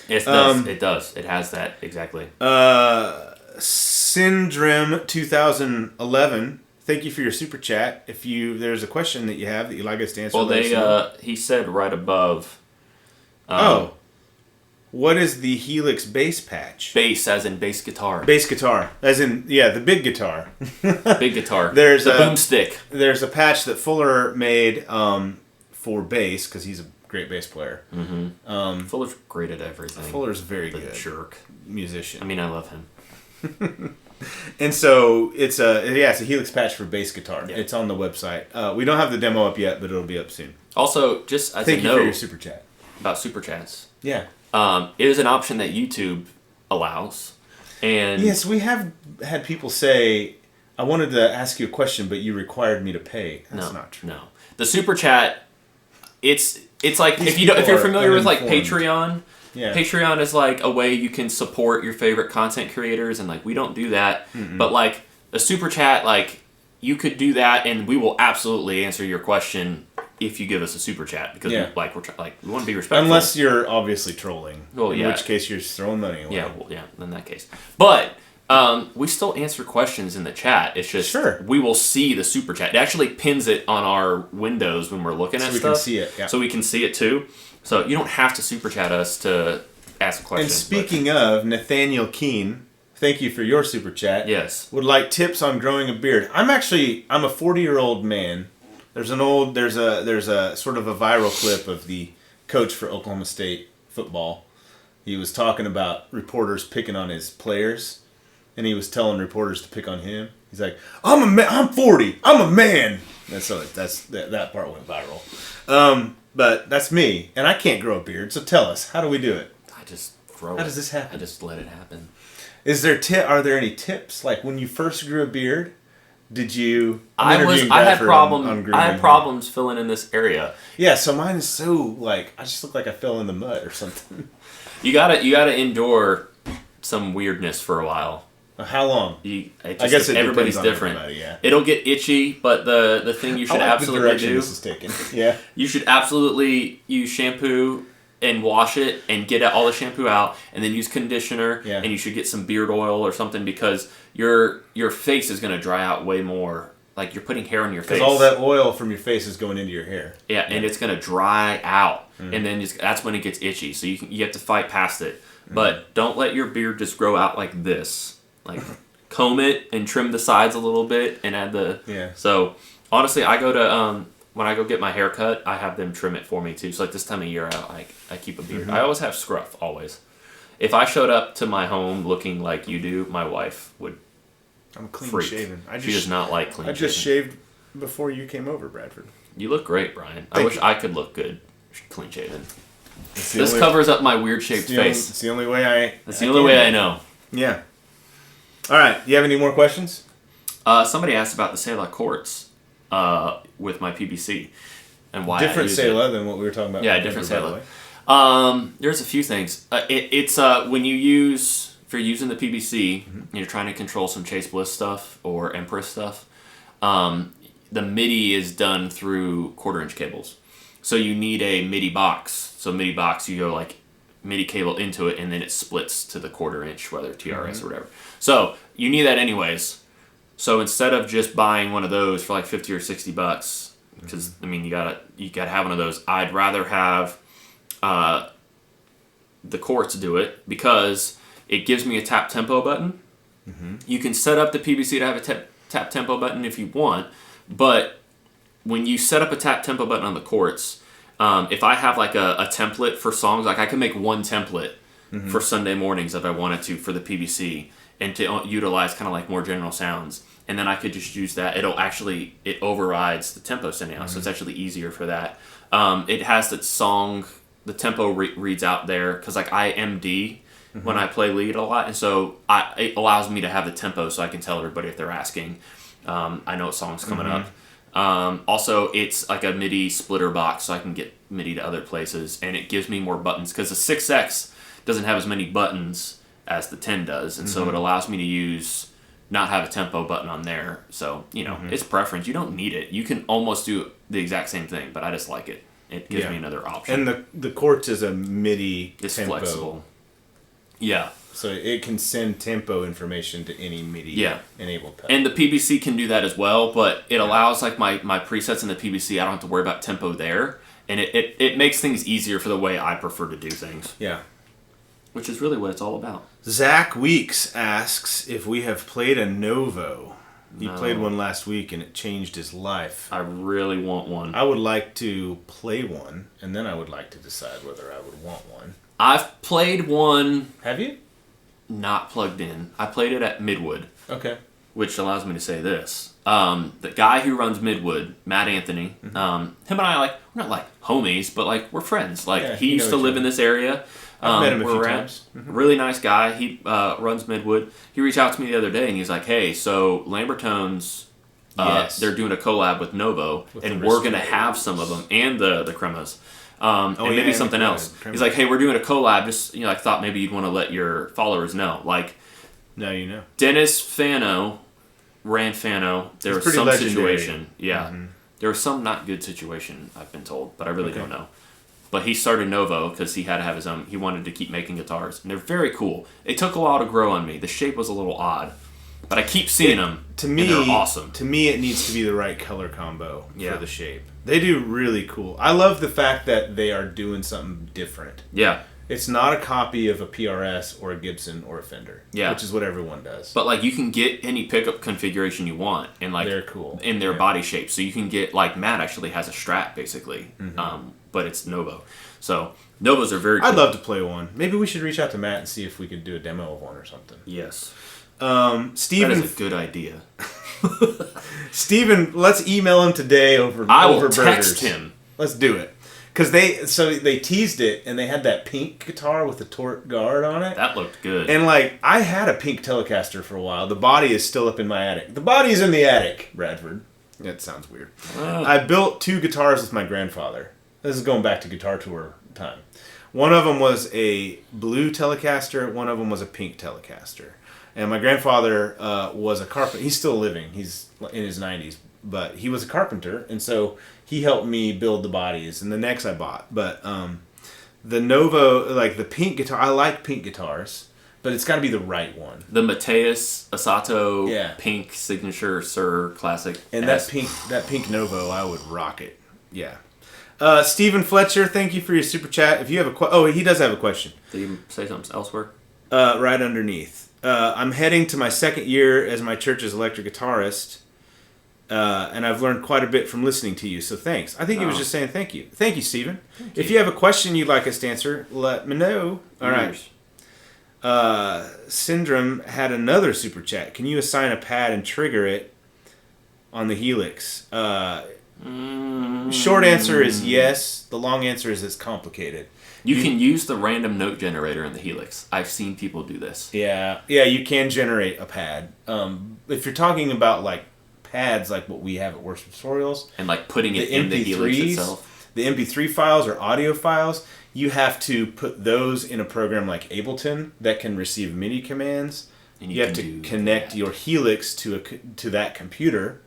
S2: It does. It does. It has that exactly.
S1: Syndrome 2011. Thank you for your super chat. If there's a question that you have that you'd like us to answer.
S2: Well, he said right above.
S1: What is the Helix bass patch?
S2: Bass, as in bass guitar.
S1: Bass guitar, as in the big guitar.
S2: Big guitar.
S1: There's
S2: the boomstick.
S1: There's a patch that Fuller made for bass because he's a great bass player.
S2: Mm-hmm. Fuller's great at everything.
S1: Fuller's very good.
S2: Jerk
S1: musician.
S2: I mean, I love him.
S1: And so it's a Helix patch for bass guitar.
S2: Yeah.
S1: It's on the website. We don't have the demo up yet, but it'll be up soon.
S2: Also, just as
S1: thank
S2: a
S1: you
S2: note
S1: for your super chat
S2: about super chats.
S1: Yeah.
S2: It is an option that YouTube allows, and
S1: yes, we have had people say, "I wanted to ask you a question, but you required me to pay." That's not true.
S2: No, the super chat, it's like if you're familiar with like Patreon.
S1: Yeah.
S2: Patreon is like a way you can support your favorite content creators, and like we don't do that. But like a super chat, like you could do that, and we will absolutely answer your question if you give us a super chat because we want to be respectful.
S1: Unless you're obviously trolling.
S2: Well,
S1: in which case you're just throwing money away.
S2: In that case. But we still answer questions in the chat. It's just we will see the super chat. It actually pins it on our windows when we're looking at stuff. So we can
S1: see it. Yeah.
S2: So we can see it too. So you don't have to super chat us to ask a question.
S1: And speaking of Nathaniel Keene, thank you for your super chat.
S2: Yes.
S1: Would like tips on growing a beard. I'm a 40-year-old man. There's a sort of a viral clip of the coach for Oklahoma State football. He was talking about reporters picking on his players, and he was telling reporters to pick on him. He's like, "I'm a man. I'm 40. I'm a man." That part went viral. But that's me, and I can't grow a beard. So tell us, how do we do it?
S2: I just grow it.
S1: How does this happen?
S2: I just let it happen.
S1: Are there any tips? Like when you first grew a beard, did you?
S2: I had problems filling in this area.
S1: Yeah, so mine is so like I just look like I fell in the mud or something.
S2: You gotta endure some weirdness for a while.
S1: How long?
S2: I guess everybody's different.
S1: Yeah.
S2: It'll get itchy, but the thing you should absolutely do.
S1: This is taken. Yeah.
S2: You should absolutely use shampoo and wash it and get all the shampoo out, and then use conditioner.
S1: Yeah.
S2: And you should get some beard oil or something because your face is gonna dry out way more. Like you're putting hair on your face.
S1: Because all that oil from your face is going into your hair.
S2: Yeah, and it's gonna dry out, and then that's when it gets itchy. So you have to fight past it. But don't let your beard just grow out like this. Like comb it and trim the sides a little bit and add the.
S1: Yeah.
S2: So honestly, I go to when I go get my hair cut, I have them trim it for me too. So like this time of year, I keep a beard. I always have scruff always. If I showed up to my home looking like you do, my wife would. I'm clean shaven. She does not like clean.
S1: I just shaved before you came over, Bradford.
S2: You look great, Brian. I wish I could look good, clean shaven. This covers up my weird shaped face.
S1: It's the only way I.
S2: That's the only way I know.
S1: Yeah. All right. Do you have any more questions?
S2: Somebody asked about the Sela quartz with my PBC and why
S1: different Sela than what we were talking about.
S2: Yeah, different Sela. There's a few things. It's when if you're using the PBC and you're trying to control some Chase Bliss stuff or Empress stuff, the MIDI is done through 1/4-inch cables. So you need a MIDI box. So MIDI box, you go like MIDI cable into it, and then it splits to the 1/4-inch, whether TRS or whatever. So you need that anyways. So instead of just buying one of those for like $50 or $60, because I mean you gotta have one of those. I'd rather have the quartz do it because it gives me a tap tempo button. You can set up the PBC to have a tap tempo button if you want, but when you set up a tap tempo button on the quartz, If I have like a template for songs, like I can make one template for Sunday mornings if I wanted to for the PBC, and to utilize kind of like more general sounds. And then I could just use that. It overrides the tempo setting out, so it's actually easier for that. It has the tempo reads out there, because like I MD when I play lead a lot, and so it allows me to have the tempo so I can tell everybody if they're asking. I know what song's coming up. Also, it's like a MIDI splitter box, so I can get MIDI to other places, and it gives me more buttons, because the 6X doesn't have as many buttons as the 10 does, and so it allows me to not have a tempo button on there. So, it's preference. You don't need it. You can almost do the exact same thing, but I just like it. It gives me another option.
S1: And the Quartz is a MIDI
S2: it's
S1: tempo.
S2: Flexible. Yeah.
S1: So it can send tempo information to any MIDI enabled pedal.
S2: And the PBC can do that as well, but it allows like my presets in the PBC, I don't have to worry about tempo there. And it makes things easier for the way I prefer to do things.
S1: Yeah.
S2: Which is really what it's all about.
S1: Zach Weeks asks if we have played a Novo. He played one last week and it changed his life.
S2: I really want one.
S1: I would like to play one, and then I would like to decide whether I would want one.
S2: I've played one.
S1: Have you?
S2: Not plugged in. I played it at Midwood.
S1: Okay.
S2: Which allows me to say this. The guy who runs Midwood, Matt Anthony, him and I, we're not like homies, but we're friends. He used to live in this area.
S1: I've met him a few times.
S2: Really nice guy. He runs Midwood. He reached out to me the other day and he's like, hey, so Lambertones, they're doing a collab with Novo, and we're going to have some of them, and the Cremas. And maybe something else. He's like, hey, we're doing a collab. Just, I thought maybe you'd want to let your followers know.
S1: Now you know.
S2: Dennis Fano ran Fano. There was some legendary situation. Yeah. There was some not good situation, I've been told, but I really don't know. But he started Novo because he had to have his own. He wanted to keep making guitars. And they're very cool. It took a while to grow on me. The shape was a little odd. But I keep seeing them.
S1: To me,
S2: and they're awesome.
S1: To me, it needs to be the right color combo for the shape. They do really cool. I love the fact that they are doing something different.
S2: Yeah.
S1: It's not a copy of a PRS or a Gibson or a Fender. Yeah. Which is what everyone does.
S2: But you can get any pickup configuration you want, and
S1: they're cool
S2: in their body shape. So you can get Matt actually has a Strat basically, but it's Novo. So Novos are very cool.
S1: I'd love to play one. Maybe we should reach out to Matt and see if we could do a demo of one or something.
S2: Yes.
S1: Steven,
S2: that is a good idea.
S1: Steven, let's email him today over
S2: will
S1: text
S2: burgers. Him.
S1: Let's do it. Because they teased it, and they had that pink guitar with the torque guard on it.
S2: That looked good.
S1: And I had a pink Telecaster for a while. The body is still up in my attic. The body's in the attic, Bradford. That sounds weird. I built 2 guitars with my grandfather. This is going back to Guitar Tour time. One of them was a blue Telecaster. One of them was a pink Telecaster. And my grandfather was a carpenter. He's still living. He's in his 90s. But he was a carpenter, and so he helped me build the bodies. And the necks I bought. But the Novo, the pink guitar, I like pink guitars, but it's got to be the right one.
S2: The Mateus Asato pink signature Sir Classic.
S1: And that pink Novo, I would rock it. Yeah. Stephen Fletcher, thank you for your super chat. If you have he does have a question.
S2: Did you say something elsewhere?
S1: Right underneath. I'm heading to my 2nd year as my church's electric guitarist, and I've learned quite a bit from listening to you, so thanks. I think he was just saying thank you. Thank you, Stephen. If you have a question you'd like us to answer, let me know. All right. Syndrome had another super chat. Can you assign a pad and trigger it on the Helix? Short answer is yes. The long answer is it's complicated.
S2: You can use the random note generator in the Helix. I've seen people do this.
S1: Yeah, you can generate a pad. If you're talking about pads like what we have at Worship Tutorials,
S2: and putting it in the Helix itself,
S1: the MP3 files or audio files, you have to put those in a program like Ableton that can receive MIDI commands. And you have to connect your Helix to that computer,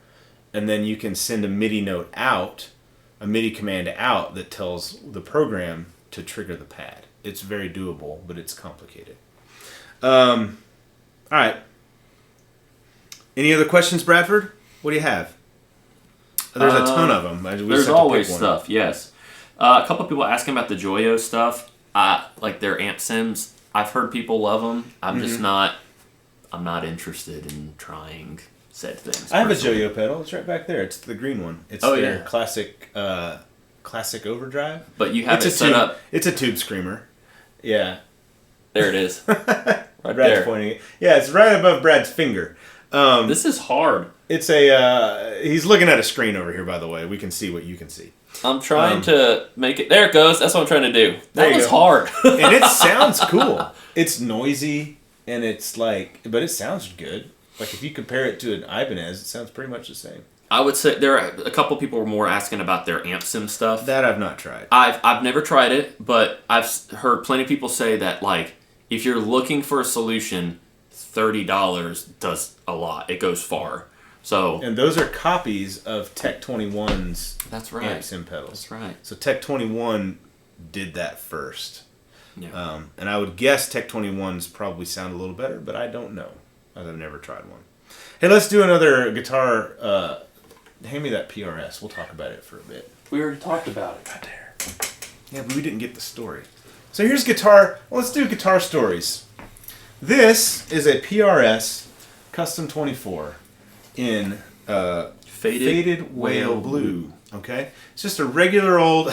S1: and then you can send a MIDI note out, a MIDI command out that tells the program to trigger the pad. It's very doable, but it's complicated. All right. Any other questions, Bradford? What do you have? There's a ton of them.
S2: There's always stuff, yes. A couple of people asking about the Joyo stuff, their amp sims. I've heard people love them. I'm just not interested in trying said things.
S1: I have a Joyo pedal. It's right back there. It's the green one. It's their classic classic overdrive.
S2: But you have it set up.
S1: It's a tube screamer. Yeah.
S2: There it is. Right
S1: Brad's
S2: there.
S1: pointing it. Yeah, it's right above Brad's finger.
S2: This is hard.
S1: It's a. He's looking at a screen over here, by the way. We can see what you can see.
S2: I'm trying to make it. There it goes. That's what I'm trying to do. That was
S1: go.
S2: hard.
S1: And it sounds cool. It's noisy, and it's like, but it sounds good. Like if you compare it to an Ibanez, it sounds pretty much the same.
S2: I would say there are a couple people were more asking about their amp sim stuff.
S1: That I've not tried.
S2: I've never tried it, but I've heard plenty of people say that like if you're looking for a solution, $30 does a lot. It goes far. So
S1: and those are copies of Tech 21's
S2: that's right.
S1: amp sim pedals.
S2: That's right.
S1: So Tech 21 did that first.
S2: Yeah.
S1: And I would guess Tech 21s probably sound a little better, but I don't know. I've never tried one. Hey, let's do another guitar. Hand me that PRS. We'll talk about it for a bit.
S2: We already talked about it.
S1: God there. Yeah, but we didn't get the story. So here's guitar. Well, let's do guitar stories. This is a PRS Custom 24 in faded Wail blue. Okay, it's just a regular old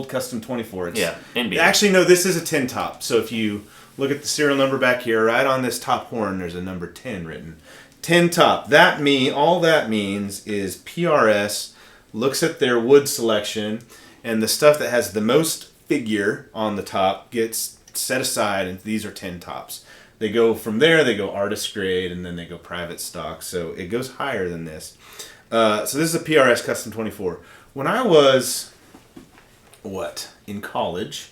S1: Custom 24. It's,
S2: NB.
S1: Actually, no, this is a 10 top. So if you look at the serial number back here, right on this top horn, there's a number 10 written. 10 top. All that means is PRS looks at their wood selection, and the stuff that has the most figure on the top gets set aside, and these are 10 tops. They go from there, they go artist grade, and then they go private stock. So it goes higher than this. So this is a PRS Custom 24. When I was, in college,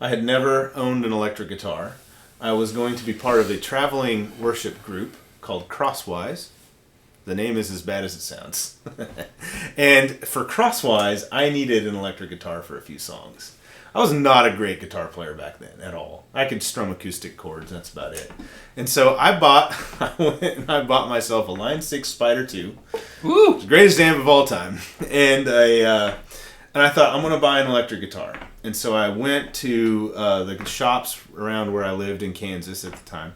S1: I had never owned an electric guitar. I was going to be part of a traveling worship group called Crosswise. The name is as bad as it sounds. And for Crosswise, I needed an electric guitar for a few songs. I was not a great guitar player back then at all. I could strum acoustic chords, that's about it. And so I went and I bought myself a Line 6 Spider 2.
S2: Woo!
S1: The greatest amp of all time. And I thought, I'm going to buy an electric guitar. And so I went to the shops around where I lived in Kansas at the time.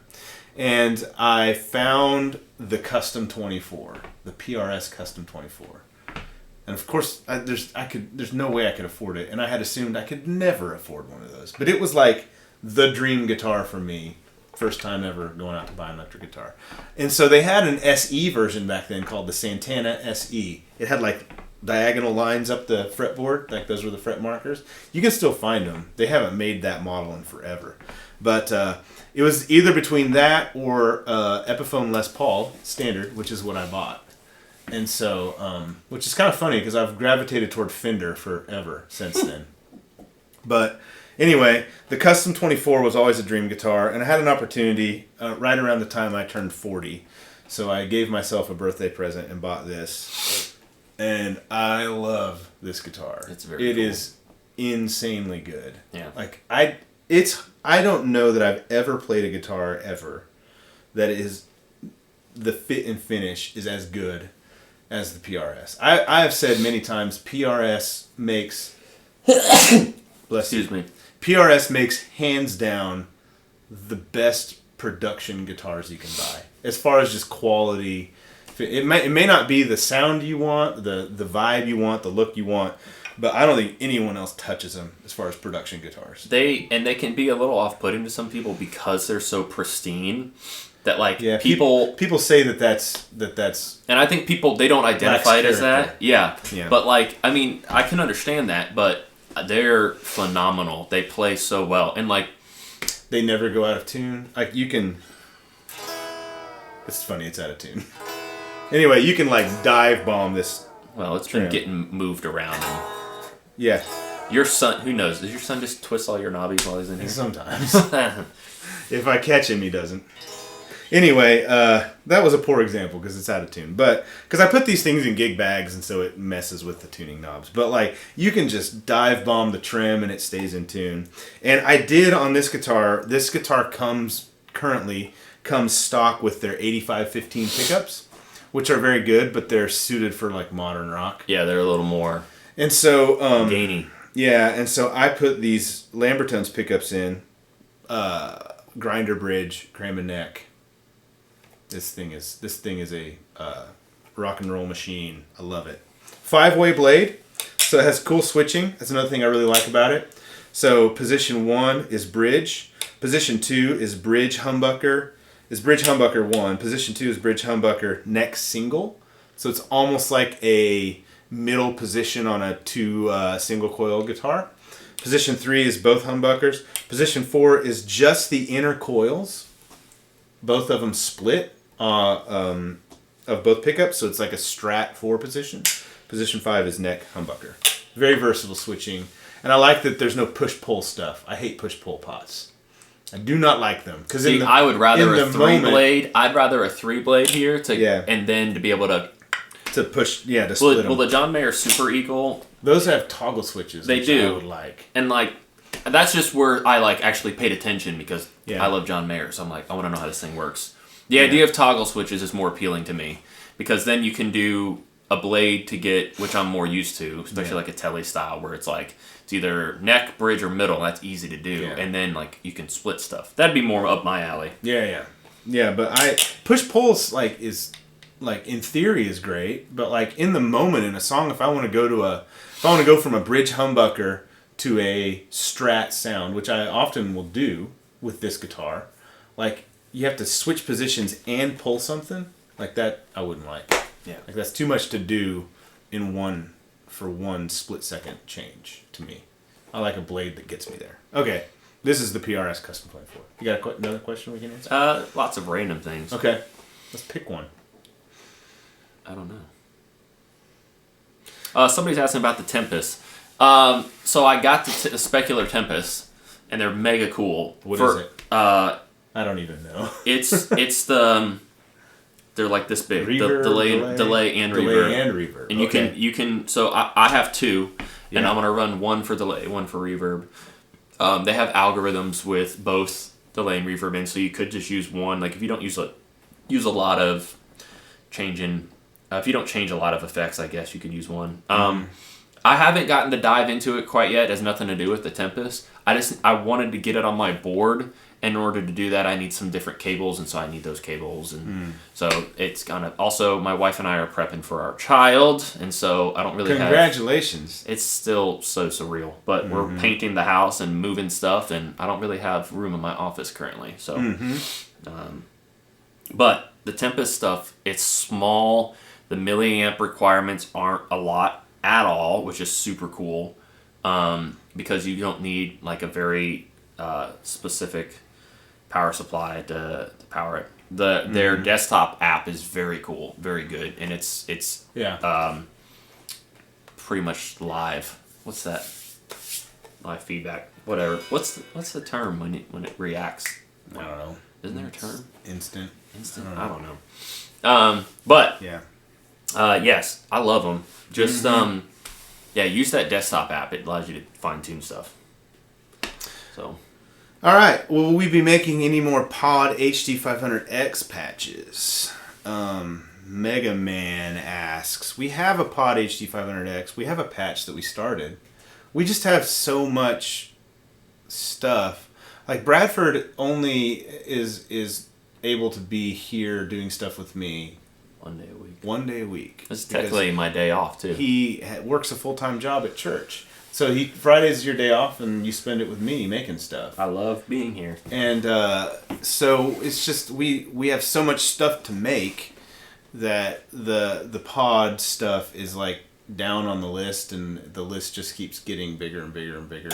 S1: And I found the Custom 24, the PRS Custom 24. And of course, there's no way I could afford it. And I had assumed I could never afford one of those. But it was like the dream guitar for me. First time ever going out to buy an electric guitar. And so they had an SE version back then called the Santana SE. It had like diagonal lines up the fretboard, like those were the fret markers. You can still find them. They haven't made that model in forever. But it was either between that or Epiphone Les Paul standard, which is what I bought. And so, which is kind of funny because I've gravitated toward Fender forever since then. But anyway, the Custom 24 was always a dream guitar, and I had an opportunity right around the time I turned 40. So I gave myself a birthday present and bought this. And I love this guitar.
S2: It's very
S1: It
S2: cool.
S1: is insanely good.
S2: Yeah.
S1: Like I don't know that I've ever played a guitar ever that is the fit and finish is as good as the PRS. I have said many times PRS makes
S2: Excuse me.
S1: PRS makes hands down the best production guitars you can buy as far as just quality. It may not be the sound you want, the vibe you want, the look you want, but I don't think anyone else touches them as far as production guitars.
S2: They can be a little off-putting to some people because they're so pristine that like
S1: people say that's
S2: and I think people they don't identify it as that. Yeah.
S1: Yeah.
S2: But like I mean, I can understand that, but they're phenomenal. They play so well and like
S1: they never go out of tune. Like you can it's funny, it's out of tune. Anyway, you can like dive bomb this.
S2: Well, it's been getting moved around. And
S1: yeah.
S2: your son, who knows? Does your son just twist all your knobbies while he's in here?
S1: Sometimes. If I catch him, he doesn't. Anyway, that was a poor example because it's out of tune. But because I put these things in gig bags and so it messes with the tuning knobs. But like you can just dive bomb the trim and it stays in tune. And I did on this guitar. This guitar comes stock with their 8515 pickups, which are very good, but they're suited for like modern rock.
S2: Yeah, they're a little more
S1: and so
S2: gainy.
S1: Yeah, and so I put these Lambertones pickups in, grinder bridge, cram and neck. This thing is a rock and roll machine. I love it. 5-way blade. So it has cool switching. That's another thing I really like about it. So position 1 is bridge. Position 2 is bridge humbucker. Is bridge humbucker 1. Position 2 is bridge humbucker neck single. So it's almost like a middle position on a 2 single coil guitar. Position 3 is both humbuckers. Position 4 is just the inner coils. Both of them split of both pickups, so it's like a Strat 4 position. Position 5 is neck humbucker. Very versatile switching. And I like that there's no push-pull stuff. I hate push-pull pots. I do not like them.
S2: See, I would rather a 3-blade. I'd rather a 3-blade here and then to be able to
S1: push, to split them.
S2: Well, the John Mayer Super Eagle,
S1: those have toggle switches.
S2: They do.
S1: I would like.
S2: And that's just where I actually paid attention because I love John Mayer. So I'm like, I want to know how this thing works. The idea of toggle switches is more appealing to me because then you can do a blade to get, which I'm more used to, especially like a Tele style where it's like it's either neck, bridge, or middle. That's easy to do, and then you can split stuff. That'd be more up my alley.
S1: Yeah. But push pulls is in theory is great, but in the moment in a song, if I want to go from a bridge humbucker to a Strat sound, which I often will do with this guitar, you have to switch positions and pull something like that. I wouldn't like. Yeah, that's too much to do in one split second change to me. I like a blade that gets me there. Okay, this is the PRS Custom 24. You got another question we can answer?
S2: Lots of random things.
S1: Okay, let's pick one.
S2: I don't know. Somebody's asking about the Tempest. So I got the Specular Tempest, and they're mega cool.
S1: What is it? I don't even know.
S2: It's the they're like this big.
S1: Reverb,
S2: delay and reverb. And you can. So I have 2, and I'm gonna run one for delay, one for reverb. They have algorithms with both delay and reverb in, so you could just use one. If you don't use a lot of changing. If you don't change a lot of effects, I guess you could use one. I haven't gotten to dive into it quite yet. It has nothing to do with the Tempest. I wanted to get it on my board. In order to do that, I need some different cables, and so I need those cables. And so it's also, my wife and I are prepping for our child, and so I don't really
S1: Congratulations.
S2: It's still so surreal, but we're painting the house and moving stuff, and I don't really have room in my office currently. So, but the Tempest stuff, it's small. The milliamp requirements aren't a lot at all, which is super cool because you don't need a very specific power supply to power it. Their desktop app is very cool, very good, and it's pretty much live. What's that? Live feedback, whatever. What's the term when it reacts?
S1: I don't know.
S2: Isn't there a term?
S1: Instant.
S2: I don't know. But
S1: yeah.
S2: Yes, I love them. Just use that desktop app. It allows you to fine tune stuff. So.
S1: All right. Will we be making any more Pod HD500X patches? Mega Man asks. We have a Pod HD500X. We have a patch that we started. We just have so much stuff. Bradford only is able to be here doing stuff with me
S2: 1 day a week.
S1: 1 day a week.
S2: It's technically my day off too.
S1: He works a full-time job at church. So Friday's your day off, and you spend it with me making stuff.
S2: I love being here.
S1: And so it's just we have so much stuff to make that the pod stuff is down on the list, and the list just keeps getting bigger and bigger and bigger.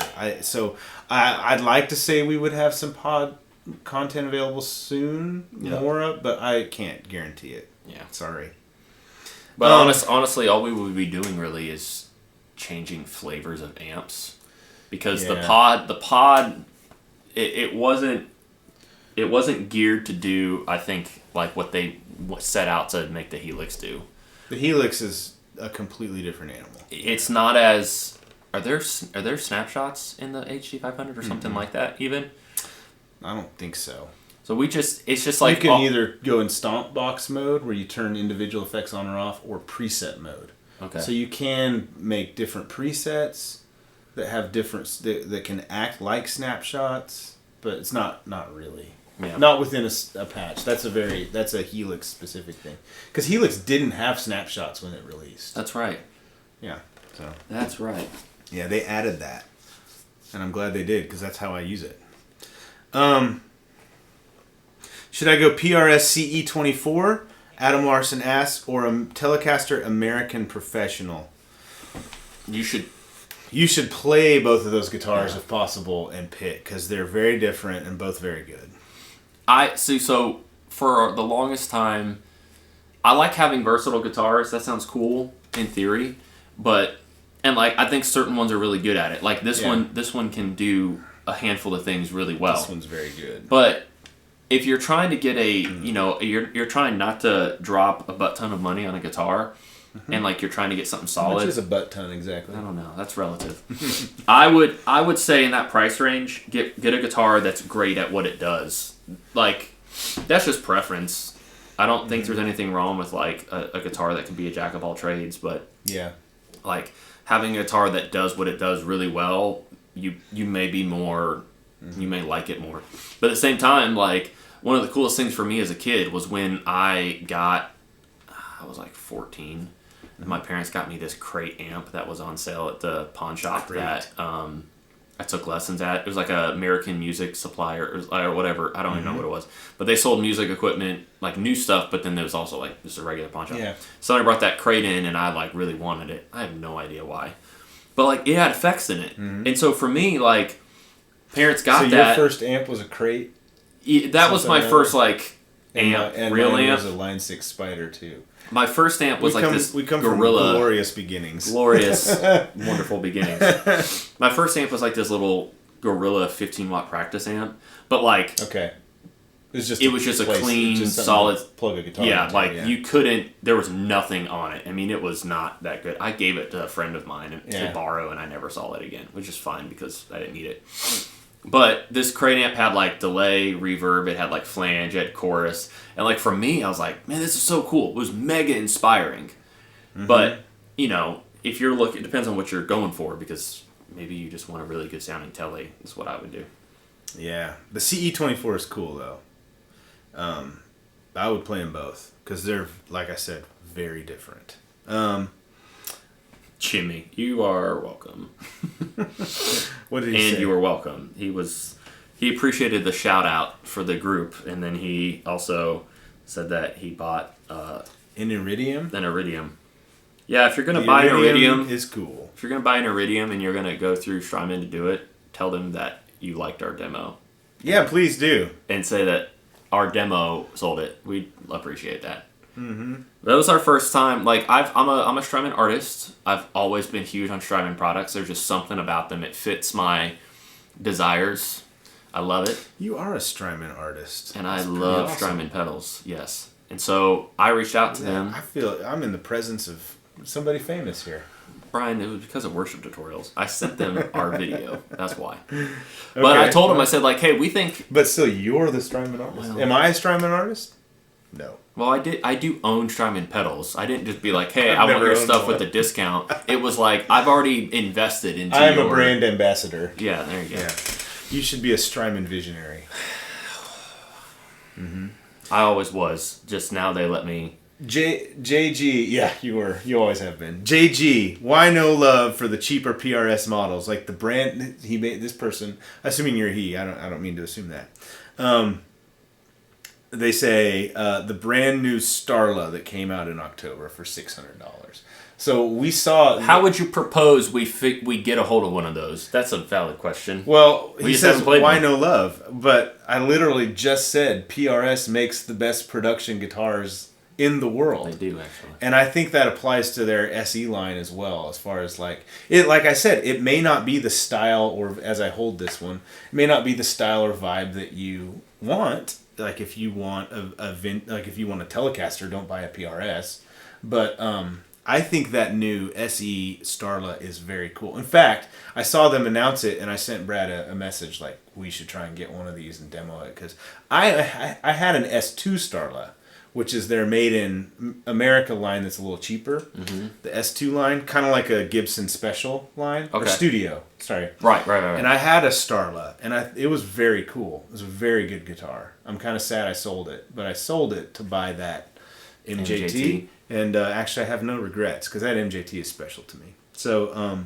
S1: I'd like to say we would have some pod content available soon, more of, but I can't guarantee it.
S2: Yeah,
S1: sorry.
S2: But honestly, all we would be doing really is changing flavors of amps, because the pod it wasn't geared to do, I think, what they set out to make the Helix do.
S1: The Helix is a completely different animal.
S2: It's not as are there snapshots in the HD500 or something like that even?
S1: I don't think so.
S2: So it's just
S1: you can either go in stomp box mode where you turn individual effects on or off, or preset mode.
S2: Okay.
S1: So you can make different presets that have that can act like snapshots, but it's not really. Yeah. Not within a patch. That's a Helix specific thing. Because Helix didn't have snapshots when it released.
S2: That's right.
S1: Yeah. So
S2: that's right.
S1: Yeah, they added that, and I'm glad they did because that's how I use it. Should I go PRS CE24? Adam Larson asks, or a Telecaster American Professional? You should play both of those guitars if possible and pick, because they're very different and both very good.
S2: So for the longest time, I like having versatile guitars. That sounds cool in theory, I think certain ones are really good at it. Like this one can do a handful of things really well.
S1: This one's very good.
S2: But if you're trying to get you're trying not to drop a butt ton of money on a guitar, and you're trying to get something solid.
S1: How much is a butt ton exactly?
S2: I don't know. That's relative. I would say in that price range, get a guitar that's great at what it does. That's just preference. I don't think there's anything wrong with a guitar that can be a jack of all trades, but having a guitar that does what it does really well, you may be more, you may like it more. But at the same time, one of the coolest things for me as a kid was when I was 14, and my parents got me this crate amp that was on sale at the pawn shop that I took lessons at. It was like a American Music Supplier or whatever. I don't even know what it was. But they sold music equipment, new stuff, but then there was also just a regular pawn shop. Yeah. So I brought that crate in, and I really wanted it. I have no idea why. But it had effects in it. Mm-hmm. And so for me, parents got that.
S1: So your first amp was a crate?
S2: That was my first amp,
S1: and
S2: real
S1: mine
S2: amp.
S1: Was a Line 6 Spider too.
S2: My first amp was this
S1: we come
S2: gorilla.
S1: From glorious beginnings.
S2: Glorious, wonderful beginnings. My first amp was this little Gorilla 15-watt practice amp. But
S1: okay.
S2: It was just a clean, solid...
S1: plug a guitar
S2: into, you couldn't... There was nothing on it. I mean, it was not that good. I gave it to a friend of mine to borrow, and I never saw it again, which is fine because I didn't need it. But this crate amp had delay, reverb, it had flange, it had chorus. And for me, I was like, man, this is so cool. It was mega inspiring. Mm-hmm. But, if you're looking, it depends on what you're going for, because maybe you just want a really good sounding Tele, is what I would do.
S1: Yeah. The CE24 is cool, though. I would play them both, because they're, like I said, very different.
S2: Jimmy, you are welcome.
S1: What did he say?
S2: And you were welcome. He appreciated the shout out for the group, and then he also said that he bought
S1: an Iridium.
S2: An Iridium. Yeah, if you're gonna buy an Iridium,
S1: is cool.
S2: If you're gonna buy an Iridium and you're gonna go through Strymon to do it, tell them that you liked our demo.
S1: Yeah, please do.
S2: And say that our demo sold it. We'd appreciate that. Mm-hmm. That was our first time. I'm a Strymon artist. I've always been huge on Strymon products. There's just something about them. It fits my desires. I love it.
S1: You are a Strymon artist.
S2: And I love awesome. Strymon pedals. Yes. And so I reached out to them.
S1: I feel I'm in the presence of somebody famous here.
S2: Brian, it was because of worship tutorials. I sent them our video. That's why. Okay, but I told them, I said, hey, we think...
S1: But still, you're the Strymon artist. Well, am I a Strymon artist? No.
S2: Well, I do own Strymon pedals. I didn't just be hey, I want your stuff with a discount. It was I've already invested into
S1: I am a brand ambassador.
S2: Yeah, there you go. Yeah.
S1: You should be a Strymon visionary.
S2: Mm-hmm. I always was. Just now they let me...
S1: JG, yeah, you were. You always have been. JG, why no love for the cheaper PRS models? The brand he made. This person, assuming you're he, I don't mean to assume that. They say the brand new Starla that came out in October for $600. So we saw.
S2: How would you propose we get a hold of one of those? That's a valid question.
S1: Well, he says why no love, but I literally just said PRS makes the best production guitars in the world.
S2: They do, actually.
S1: And I think that applies to their SE line as well, as far as it. Like I said, it may not be the style, or as I hold this one, it may not be the style or vibe that you want. If you want if you want a Telecaster, don't buy a PRS. But I think that new SE Starla is very cool. In fact, I saw them announce it, and I sent Brad a message we should try and get one of these and demo it, because I had an S2 Starla, which is their Made in America line that's a little cheaper. Mm-hmm. The S2 line, kind of like a Gibson Special line. Okay. Or Studio, sorry.
S2: Right.
S1: And I had a Starla, and it was very cool. It was a very good guitar. I'm kind of sad I sold it, but I sold it to buy that MJT. And actually, I have no regrets, because that MJT is special to me. So,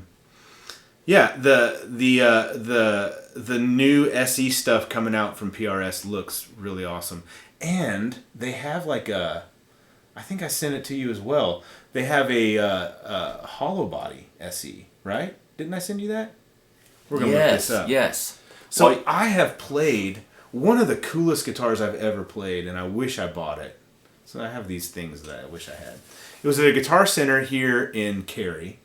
S1: yeah, the new SE stuff coming out from PRS looks really awesome. And they have like I think I sent it to you as well. They have a hollow body SE, right? Didn't I send you that? We're going to look this up.
S2: Yes.
S1: So I have played one of the coolest guitars I've ever played, and I wish I bought it. So I have these things that I wish I had. It was at a Guitar Center here in Cary,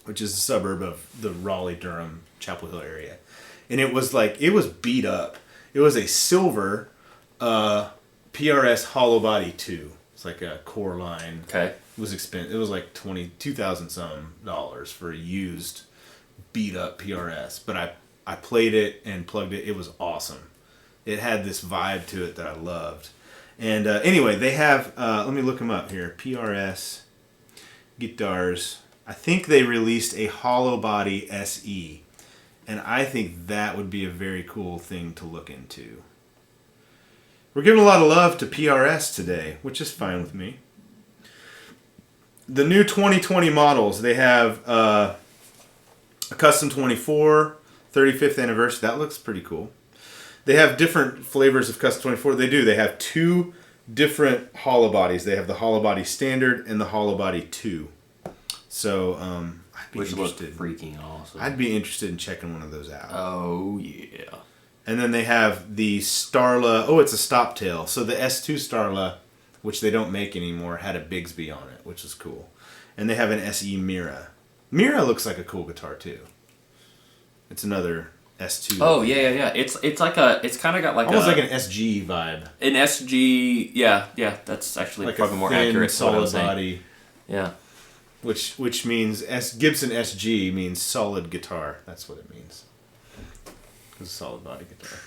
S1: which is a suburb of the Raleigh-Durham, Chapel Hill area. And it was beat up. It was a silver PRS hollow body 2. It's like a core line.
S2: Okay.
S1: It was expensive. It was like $2,000 some for a used beat up PRS. But I played it and plugged it. It was awesome. It had this vibe to it that I loved. And anyway, they have, let me look them up here. PRS Guitars. I think they released a hollow body SE. And I think that would be a very cool thing to look into. We're giving a lot of love to PRS today, which is fine with me. The new 2020 models, they have a Custom 24, 35th anniversary. That looks pretty cool. They have different flavors of Custom 24. They do. They have 2 different hollow bodies. They have the hollow body standard and the hollow body 2. So, I'd be interested.
S2: Freaking awesome.
S1: I'd be interested in checking one of those out.
S2: Oh, yeah.
S1: And then they have the Starla. Oh, it's a stop tail. So the S2 Starla, which they don't make anymore, had a Bigsby on it, which is cool. And they have an SE Mira. Mira looks like a cool guitar too. It's another S2.
S2: Oh yeah. It's kind of got like
S1: almost like an SG vibe.
S2: An SG, yeah. That's actually
S1: like
S2: probably
S1: a
S2: more
S1: thin,
S2: accurate.
S1: solid body.
S2: Yeah.
S1: Which means Gibson SG means solid guitar. That's what it means. It's a solid body guitar.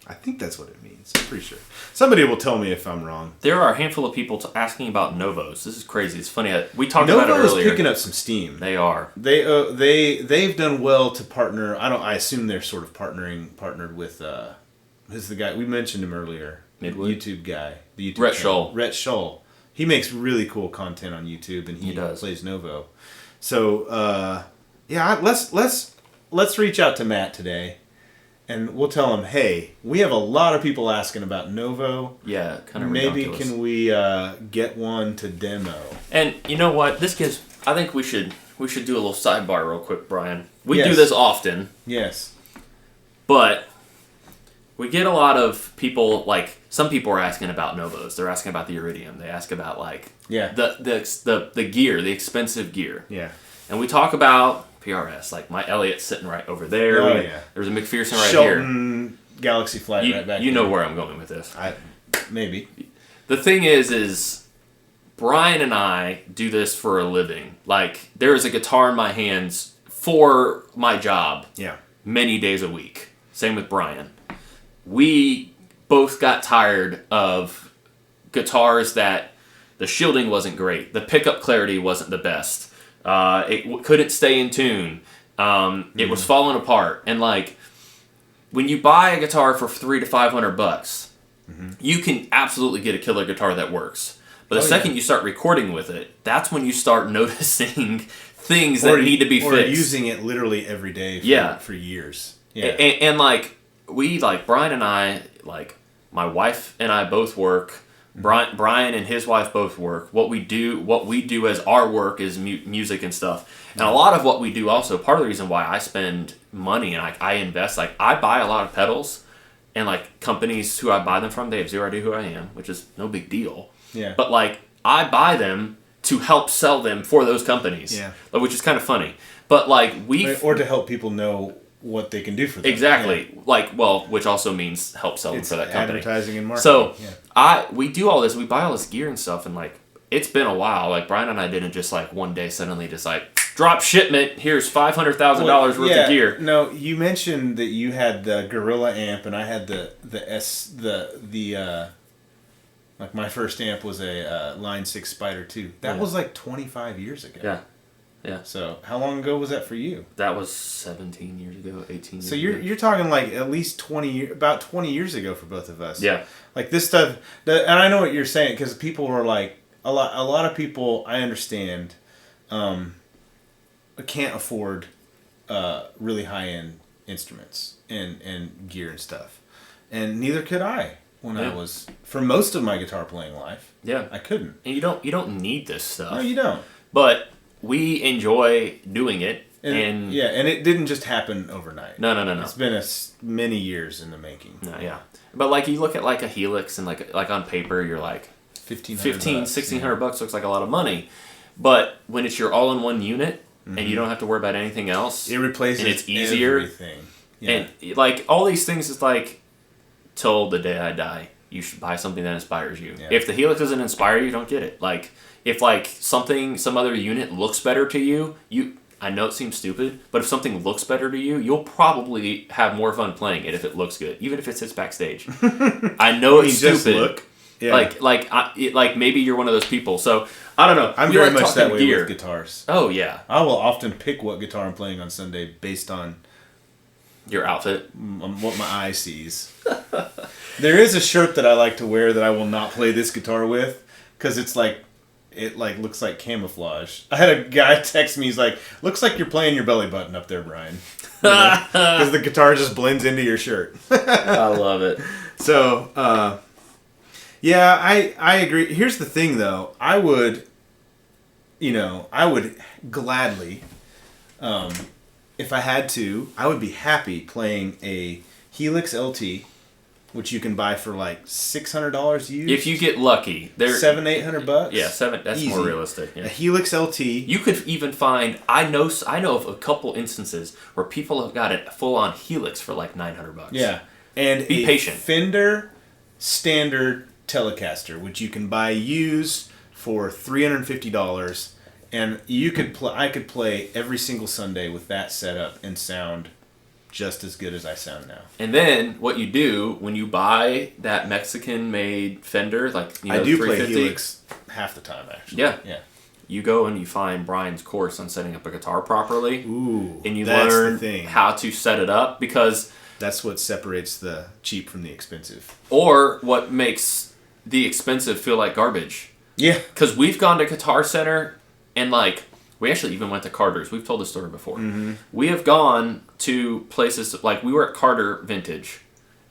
S1: I think that's what it means. I'm pretty sure. Somebody will tell me if I'm wrong.
S2: There are a handful of people asking about Novos. This is crazy. It's funny. We talked about it earlier.
S1: Novo's picking up some steam.
S2: They are.
S1: They've done well to partner. I assume they're sort of partnered with who's the guy we mentioned him earlier.
S2: Midwood?
S1: YouTube guy. The YouTube
S2: Rhett
S1: channel.
S2: Shull.
S1: Rhett Shull. He makes really cool content on YouTube, and he
S2: does.
S1: plays Novo. So yeah, let's reach out to Matt today. And we'll tell him, hey, we have a lot of people asking about Novo.
S2: Yeah, kind of
S1: maybe
S2: ridiculous.
S1: Can we get one to demo?
S2: And you know what? I think we should do a little sidebar real quick, Brian. We
S1: Yes.
S2: do this often.
S1: Yes.
S2: But we get a lot of people, like, some people are asking about Novos. They're asking about the Iridium. They ask about, like, the gear, the expensive gear.
S1: Yeah.
S2: And we talk about PRS, like my Elliott's sitting right over there.
S1: Oh, yeah.
S2: There's a McPherson right
S1: Shelton,
S2: here.
S1: Galaxy Flight right back
S2: You
S1: there.
S2: know where I'm going with this.
S1: Maybe.
S2: The thing is Brian and I do this for a living. Like, there is a guitar in my hands for my job.
S1: Yeah.
S2: Many days a week. Same with Brian. We both got tired of guitars that the shielding wasn't great. The pickup clarity wasn't the best. It couldn't stay in tune. It was falling apart. And like, when you buy a guitar for $300 to $500, you can absolutely get a killer guitar that works. But the second you start recording with it, that's when you start noticing things that need to be fixed. Or
S1: using it literally every day for years. Yeah.
S2: And like, Brian and I, like, my wife and I both work. Brian and his wife both work. What we do as our work is music and stuff. And a lot of what we do also, part of the reason why I spend money and I invest, like, I buy a lot of pedals, and like companies who I buy them from, they have zero idea who I am, which is no big deal.
S1: Yeah.
S2: But like, I buy them to help sell them for those companies.
S1: Yeah.
S2: Which is kind of funny. But like,
S1: or to help people know what they can do for them.
S2: Exactly. Yeah. Like, well, which also means help sell them for that company.
S1: Advertising and marketing.
S2: So we do all this. We buy all this gear and stuff, and like, it's been a while. Like, Brian and I didn't just like one day suddenly just like drop shipment. Here's $500,000 worth of gear. No,
S1: you mentioned that you had the Gorilla amp, and I had like my first amp was a Line 6 Spider 2. That was like 25 years ago.
S2: Yeah. Yeah.
S1: So how long ago was that for you?
S2: That was 17 years ago, 18 years ago.
S1: So you're talking like at least about 20 years ago for both of us.
S2: Yeah.
S1: Like this stuff, and I know what you're saying, because people were like, a lot of people, I understand, can't afford really high-end instruments and gear and stuff. And neither could I when I was, for most of my guitar playing life.
S2: Yeah.
S1: I couldn't.
S2: And you don't need this stuff.
S1: No, you don't.
S2: But we enjoy doing it. And
S1: it didn't just happen overnight.
S2: No.
S1: It's been many years in the making.
S2: No, yeah. But like you look at like a Helix and like on paper you're like $1,500 bucks looks like a lot of money. But when it's your all-in-one unit and you don't have to worry about anything else,
S1: it replaces
S2: and it's easier.
S1: Everything. Yeah.
S2: And like all these things is like till the day I die, you should buy something that inspires you. Yeah. If the Helix doesn't inspire you, don't get it. Like if like some other unit looks better to you, I know it seems stupid, but if something looks better to you, you'll probably have more fun playing it if it looks good, even if it sits backstage. I know it's stupid. Yeah. Like maybe you're one of those people. So I don't know.
S1: I'm very much that way with guitars.
S2: Oh yeah.
S1: I will often pick what guitar I'm playing on Sunday based on
S2: your outfit,
S1: what my eye sees. There is a shirt that I like to wear that I will not play this guitar with because it looks like camouflage. I had a guy text me. He's like, "Looks like you're playing your belly button up there, Brian." Because the guitar just blends into your shirt.
S2: I love it.
S1: So, yeah, I agree. Here's the thing, though. I would gladly, if I had to, I would be happy playing a Helix LT, which you can buy for like $600 used.
S2: If you get lucky, they're
S1: $700-800.
S2: Yeah, That's easy. More realistic. Yeah.
S1: A Helix LT.
S2: You could even find. I know of a couple instances where people have got it full on Helix for like $900.
S1: Yeah, and
S2: be patient.
S1: Fender standard Telecaster, which you can buy used for $350, and I could play every single Sunday with that setup and sound just as good as I sound now.
S2: And then what you do when you buy that Mexican-made Fender,
S1: I do play Helix half the time actually.
S2: Yeah. You go and you find Brian's course on setting up a guitar properly.
S1: Ooh,
S2: and you learn how to set it up because
S1: that's what separates the cheap from the expensive.
S2: Or what makes the expensive feel like garbage.
S1: Yeah.
S2: Because we've gone to Guitar Center and we actually even went to Carter's. We've told this story before. Mm-hmm. We have gone to places, we were at Carter Vintage,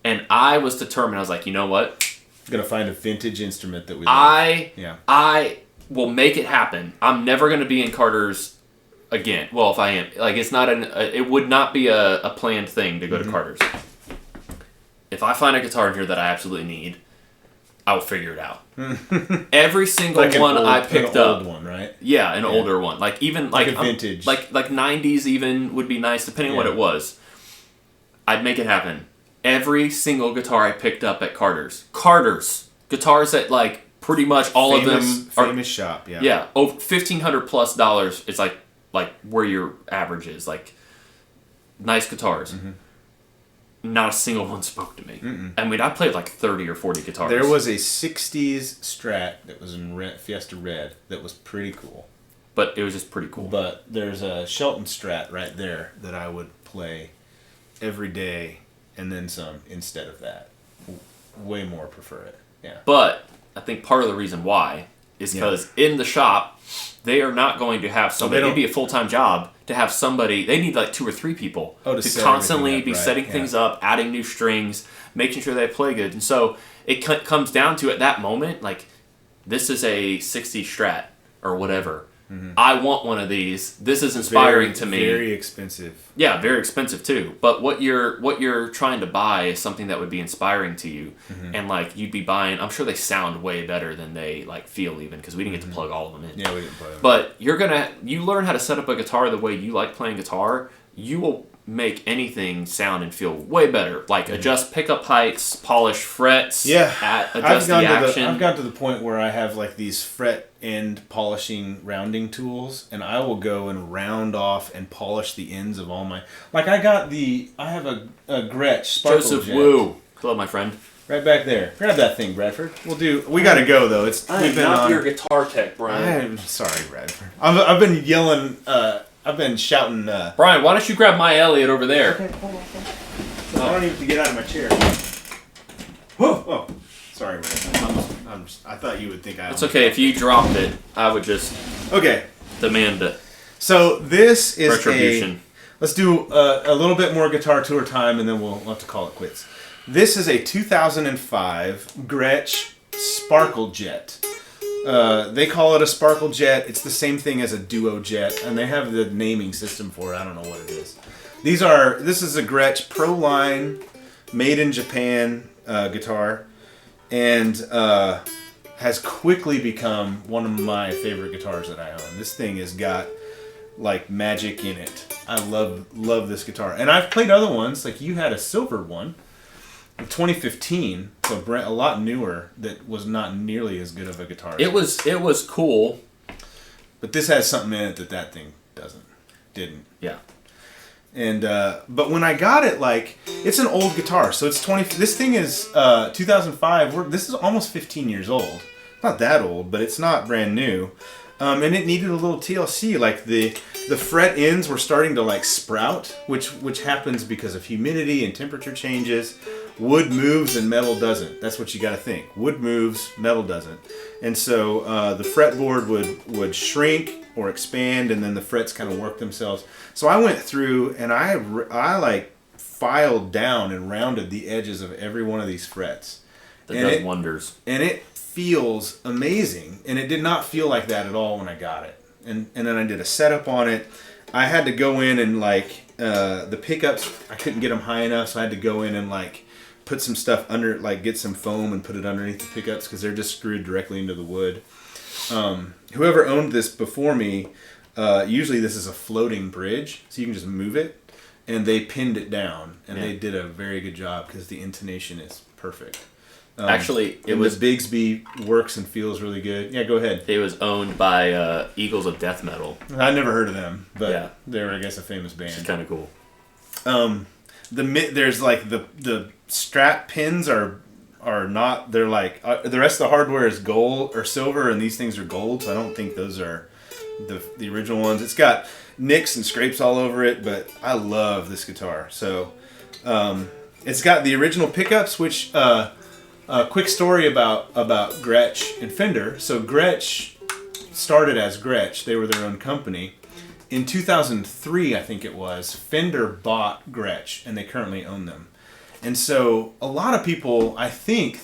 S2: and I was determined. I was like, you know what?
S1: I'm going to find a vintage instrument that we like.
S2: I will make it happen. I'm never going to be in Carter's again. Well, if I am. It's not it would not be a planned thing to go to Carter's. If I find a guitar in here that I absolutely need, I'll figure it out. Every single one I picked up.
S1: An old one, right?
S2: Yeah, an older one. Even
S1: a vintage.
S2: Like 90s even would be nice, depending on what it was. I'd make it happen. Every single guitar I picked up at Carter's. Guitars that pretty much all of them are
S1: famous shop, yeah.
S2: Yeah, over $1,500+ it's like where your average is. Nice guitars. Mm-hmm. Not a single one spoke to me. Mm-mm. I mean, I played 30 or 40 guitars.
S1: There was a 60s Strat that was in Fiesta Red that was pretty cool.
S2: But it was just pretty cool.
S1: But there's a Shelton Strat right there that I would play every day and then some instead of that. Way more prefer it. Yeah.
S2: But I think part of the reason why is because in the shop, they are not going to have somebody, it'd be a full-time job to have somebody, they need 2 or 3 people to constantly be setting things up, adding new strings, making sure they play good. And so it comes down to, at that moment, this is a 60 Strat or whatever. Mm-hmm. I want one of these. This is inspiring to me.
S1: Very expensive.
S2: Yeah, very expensive too. But what you're trying to buy is something that would be inspiring to you, and you'd be buying. I'm sure they sound way better than they feel even because we didn't get to plug all of them in.
S1: Yeah, we didn't plug them.
S2: But you learn how to set up a guitar the way you like playing guitar. You will make anything sound and feel way better. Adjust pickup heights, polish frets.
S1: Yeah,
S2: adjust the action.
S1: I've gotten to the point where I have these fret end polishing rounding tools, and I will go and round off and polish the ends of all my. I have a Gretch Sparkle
S2: Joseph
S1: Jet.
S2: Woo. Hello, my friend.
S1: Right back there. Grab that thing, Bradford. We gotta go though.
S2: I'm not your guitar tech, Brian.
S1: I'm sorry, Bradford. I've been yelling. I've been shouting.
S2: Brian, why don't you grab my Elliot over there?
S1: Okay, hold on. I don't even have to get out of my chair. Oh, sorry, Ray. I thought you would think I.
S2: It's okay if you dropped it. I would just
S1: demand
S2: it.
S1: So this is
S2: Retribution.
S1: Let's do a little bit more guitar tour time, and then we'll have to call it quits. This is a 2005 Gretch Sparkle Jet. They call it a Sparkle Jet. It's the same thing as a Duo Jet, and they have the naming system for it. I don't know what it is. This is a Gretch Pro Line, made in Japan guitar, and has quickly become one of my favorite guitars that I own. This thing has got like magic in it. I love this guitar, and I've played other ones. Like you had a silver one. 2015, so a lot newer, that was not nearly as good of a guitar.
S2: It was cool,
S1: but this has something in it that thing didn't.
S2: Yeah.
S1: And but when I got it, like it's an old guitar, so it's 20. This thing is 2005. This is almost 15 years old. Not that old, but it's not brand new. And it needed a little TLC. Like the fret ends were starting to like sprout, which happens because of humidity and temperature changes. Wood moves and metal doesn't. That's what you got to think. Wood moves, metal doesn't. And so the fretboard would shrink or expand, and then the frets kind of work themselves. So I went through and I like filed down and rounded the edges of every one of these frets.
S2: That does wonders.
S1: And it feels amazing. And it did not feel like that at all when I got it. And then I did a setup on it. I had to go in and like the pickups, I couldn't get them high enough, so I had to go in and like put some stuff under, like get some foam and put it underneath the pickups because they're just screwed directly into the wood. Whoever owned this before me, usually this is a floating bridge, so you can just move it, and they pinned it down, and they did a very good job because the intonation is perfect.
S2: Actually, it was
S1: Bigsby works and feels really good. Yeah, go ahead.
S2: It was owned by Eagles of Death Metal.
S1: I never heard of them, but they're, I guess, a famous band.
S2: It's kind of cool.
S1: There's like the strap pins are not, they're like the rest of the hardware is gold or silver, and these things are gold, so I don't think those are the original ones. It's got nicks and scrapes all over it, but I love this guitar. So it's got the original pickups, which quick story about Gretch and Fender. So Gretch started as Gretch. They were their own company. In 2003, I think it was, Fender bought Gretch, and they currently own them. And so a lot of people, I think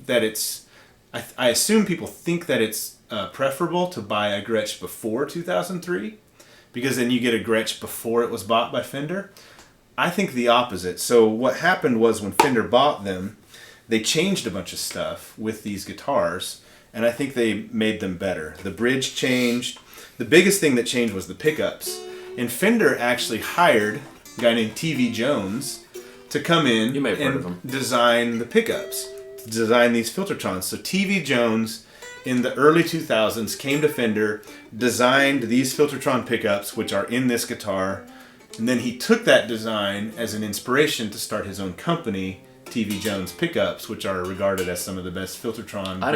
S1: that it's, I assume people think that it's preferable to buy a Gretch before 2003, because then you get a Gretch before it was bought by Fender. I think the opposite. So what happened was when Fender bought them, they changed a bunch of stuff with these guitars, and I think they made them better. The bridge changed. The biggest thing that changed was the pickups. And Fender actually hired a guy named TV Jones to come in and design the pickups, to design these Filtertrons. So TV Jones in the early 2000s came to Fender, designed these Filtertron pickups, which are in this guitar, and then he took that design as an inspiration to start his own company, TV Jones Pickups, which are regarded as some of the best Filtertron pickups.
S2: I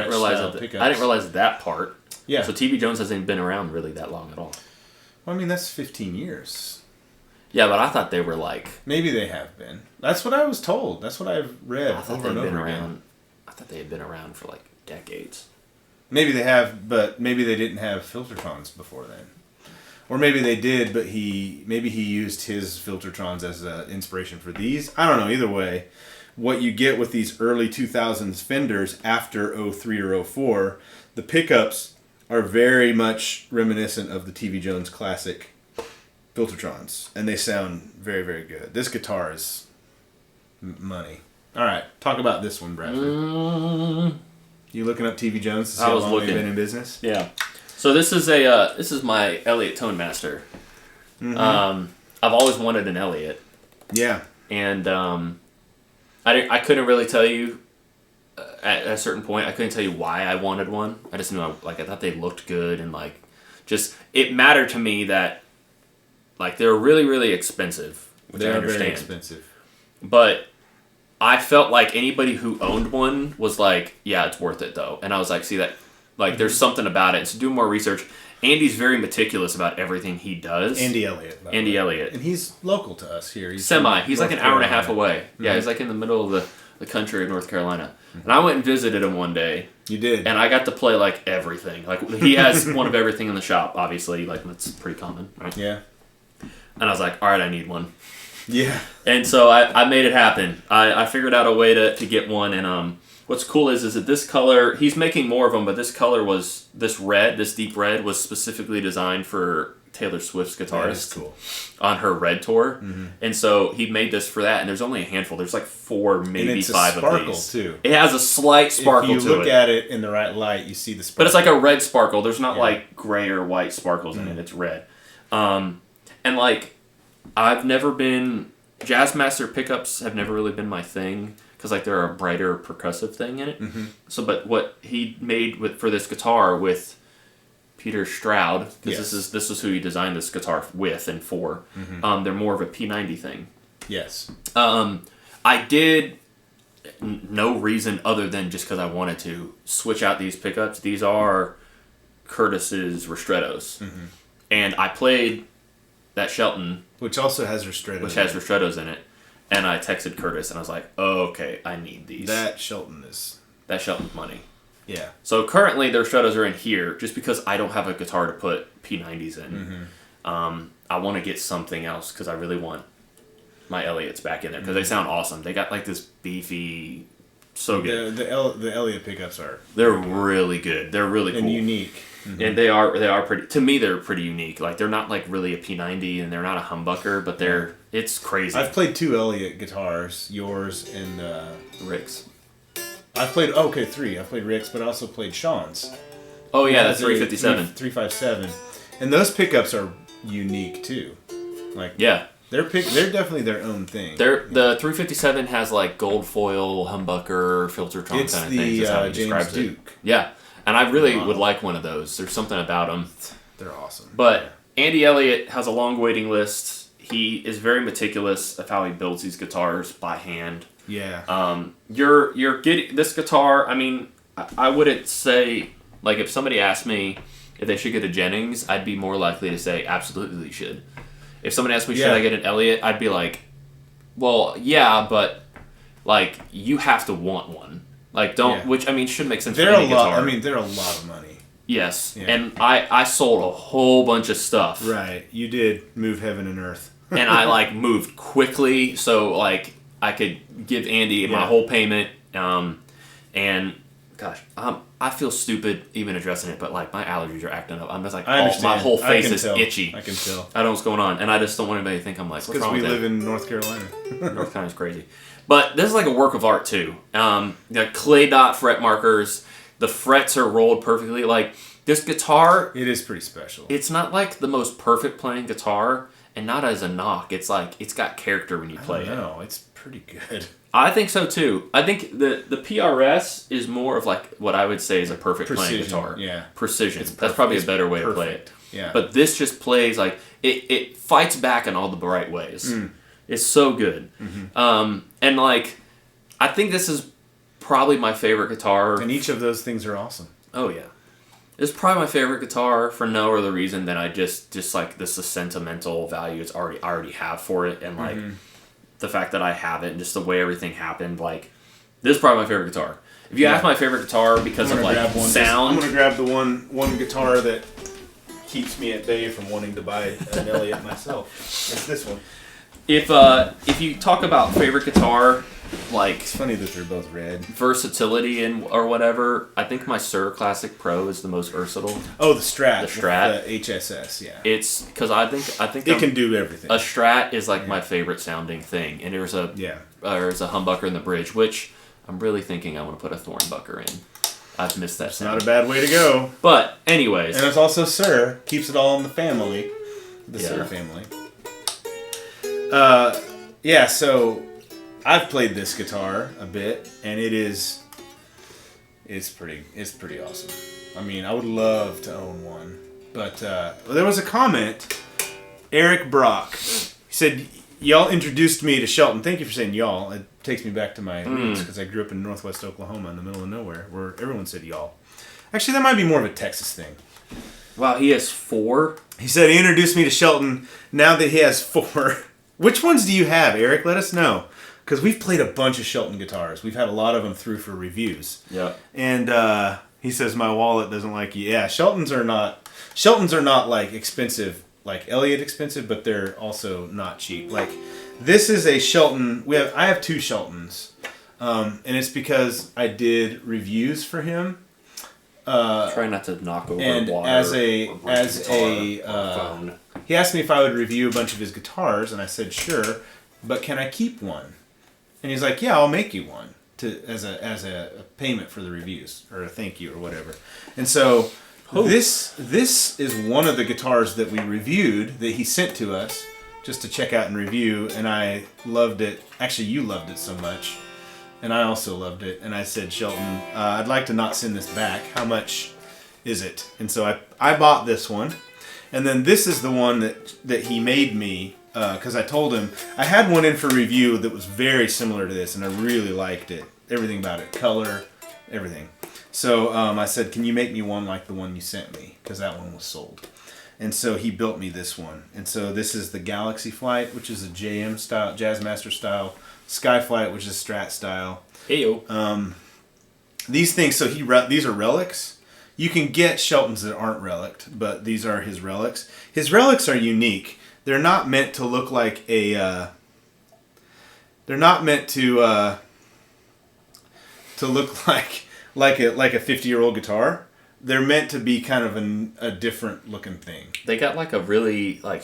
S2: didn't realize that part.
S1: Yeah.
S2: So TV Jones hasn't been around really that long at all.
S1: Well, I mean, that's 15 years.
S2: Yeah, but I thought they were like...
S1: Maybe they have been. That's what I was told. That's what I've read over and over again.
S2: I thought they had been around for like decades.
S1: Maybe they have, but maybe they didn't have Filtertrons before then. Or maybe they did, but maybe he used his Filtertrons as an inspiration for these. I don't know. Either way, what you get with these early 2000s Fenders after 03 or 04, the pickups are very much reminiscent of the TV Jones classic Filtertrons, and they sound very, very good. This guitar is money. All right, talk about this one, Bradford. You looking up TV Jones to see how long they've been in business?
S2: Yeah. So this is my Elliott Tone Master. Mm-hmm. I've always wanted an Elliott.
S1: Yeah.
S2: And I couldn't really tell you at a certain point. I couldn't tell you why I wanted one. I just knew I thought they looked good, and like just it mattered to me that like they're really, really expensive, which I understand.
S1: Very expensive.
S2: But I felt like anybody who owned one was like, yeah, it's worth it though. And I was like, see that, like, there's something about it. And so do more research. Andy's very meticulous about everything he does.
S1: Andy Elliott.
S2: Elliott.
S1: And he's local to us here.
S2: He's like an hour and a half away. Mm-hmm. Yeah, he's like in the middle of the country of North Carolina. And I went and visited him one day.
S1: You did.
S2: And I got to play, like, everything. Like, he has one of everything in the shop, obviously. Like, that's pretty common, right?
S1: Yeah.
S2: And I was like, all right, I need one.
S1: Yeah.
S2: And so I made it happen. I figured out a way to get one. And what's cool is that this color, he's making more of them, but this color was, this deep red, was specifically designed for Taylor Swift's guitarist
S1: cool.
S2: on her Red tour. Mm-hmm. And so he made this for that, and there's only a handful. There's like 4, maybe 5 of these.
S1: And it's a sparkle, too.
S2: It has a slight sparkle to it.
S1: If you look at it in the right light, you see the sparkle.
S2: But it's like a red sparkle. There's not like gray or white sparkles in it. It's red. And like, I've never been... Jazzmaster pickups have never really been my thing, because like they're a brighter percussive thing in it. Mm-hmm. So, but what he made for this guitar with Peter Stroud, because this is who he designed this guitar with and for. Mm-hmm. They're more of a P90 thing.
S1: Yes.
S2: I did no reason other than just because I wanted to switch out these pickups. These are Curtis's Ristrettos, and I played that Shelton,
S1: which also has Ristrettos.
S2: Which has Ristrettos in it, and I texted Curtis and I was like, "Oh, okay, I need these."
S1: That Shelton's
S2: money.
S1: Yeah.
S2: So currently the Ristrettos are in here just because I don't have a guitar to put P90s in. Mm-hmm. I want to get something else because I really want my Elliots back in there because they sound awesome. They got like this beefy, so good.
S1: The Elliott pickups
S2: they're really good. They're really cool
S1: and unique.
S2: Mm-hmm. And they are pretty. To me, they're pretty unique. Like they're not like really a P90 and they're not a humbucker, but it's crazy.
S1: I've played 2 Elliott guitars, yours and
S2: Rick's.
S1: I've played 3. I've played Rick's, but I also played Sean's.
S2: Oh yeah, the 357.
S1: 357. And those pickups are unique too. Like they're definitely their own thing.
S2: The 357 has like gold foil, humbucker, filter tone kind of things. That's how he describes
S1: James Duke.
S2: It. Yeah, and I really would like one of those. There's something about them.
S1: They're awesome.
S2: But Andy Elliott has a long waiting list. He is very meticulous of how he builds these guitars by hand.
S1: Yeah.
S2: You're getting this guitar. I mean, I wouldn't say, like, if somebody asked me if they should get a Jennings, I'd be more likely to say absolutely you should. If somebody asked me should I get an Elliott, I'd be like, well, yeah, but like you have to want one. Like which I mean should make sense.
S1: They're a lot. I mean, they're a lot of money.
S2: Yes, and I sold a whole bunch of stuff.
S1: Right, you did move heaven and earth.
S2: And I like moved quickly, so like I could give Andy my whole payment. And gosh, I feel stupid even addressing it, but like my allergies are acting up. I'm just like, my whole face is itchy.
S1: I can tell.
S2: I don't know what's going on, and I just don't want anybody to think I'm like, what's wrong with
S1: because we live in North Carolina.
S2: North Carolina's crazy. But this is like a work of art too. The clay dot fret markers, the frets are rolled perfectly. Like this guitar,
S1: it is pretty special.
S2: It's not like the most perfect playing guitar, and not as a knock. It's like it's got character when you play it.
S1: No, it's pretty good.
S2: I think so too. I think the PRS is more of like what I would say is a perfect playing guitar.
S1: Yeah.
S2: Precision. That's probably a better way to play it.
S1: Yeah.
S2: But this just plays like it fights back in all the right ways. It's so good. Mm-hmm. And like I think this is probably my favorite guitar.
S1: And each of those things are awesome.
S2: Oh yeah. It's probably my favorite guitar for no other reason than I just like this is sentimental value I already have for it, and like the fact that I have it and just the way everything happened. Like this is probably my favorite guitar. If you ask my favorite guitar because of like sound,
S1: I'm gonna grab the one guitar that keeps me at bay from wanting to buy an Elliott myself. It's this one.
S2: If you talk about favorite guitar, like
S1: it's funny that they're both red.
S2: Versatility or whatever, I think my Sur Classic Pro is the most versatile.
S1: Oh, the Strat.
S2: The Strat.
S1: The HSS, yeah.
S2: It's because I think
S1: it can do everything.
S2: A Strat is like my favorite sounding thing, and there's a humbucker in the bridge, which I'm really thinking I want to put a Thornbucker in. I've missed that sound.
S1: Not a bad way to go.
S2: But anyways,
S1: and it's also Sur, keeps it all in the family, the Sur family. So I've played this guitar a bit, and it's pretty awesome. I mean, I would love to own one, but there was a comment. Eric Brock, he said, "Y'all introduced me to Shelton." Thank you for saying y'all. It takes me back to my roots because I grew up in northwest Oklahoma in the middle of nowhere, where everyone said y'all. Actually, that might be more of a Texas thing.
S2: Wow, he has 4.
S1: He said he introduced me to Shelton. Now that he has 4. Which ones do you have, Eric? Let us know. because we've played a bunch of Shelton guitars. We've had a lot of them through for reviews.
S2: Yeah.
S1: And he says my wallet doesn't like you. Yeah, Sheltons are not like expensive, like Elliott expensive, but they're also not cheap. Like this is a Shelton. I have 2 Sheltons, and it's because I did reviews for him.
S2: Try not to knock over
S1: and
S2: water.
S1: As a
S2: phone.
S1: He asked me if I would review a bunch of his guitars, and I said sure, but can I keep one? And he's like, yeah, I'll make you one as a payment for the reviews or a thank you or whatever. And so this is one of the guitars that we reviewed that he sent to us just to check out and review, and I loved it. Actually, you loved it so much. And I also loved it. And I said, Shelton, I'd like to not send this back. How much is it? And so I bought this one. And then this is the one that he made me, because I told him, I had one in for review that was very similar to this, and I really liked it. Everything about it. Color, everything. So I said, can you make me one like the one you sent me? Because that one was sold. And so he built me this one. And so this is the Galaxy Flight, which is a JM style, Jazzmaster style. Skyflight, which is Strat style.
S2: Heyo.
S1: These things, so these are relics. You can get Sheltons that aren't relicked, but these are his relics. His relics are unique. They're not meant to look like a. They're not meant to look like a 50-year-old guitar. They're meant to be kind of a different looking thing.
S2: They got like a really like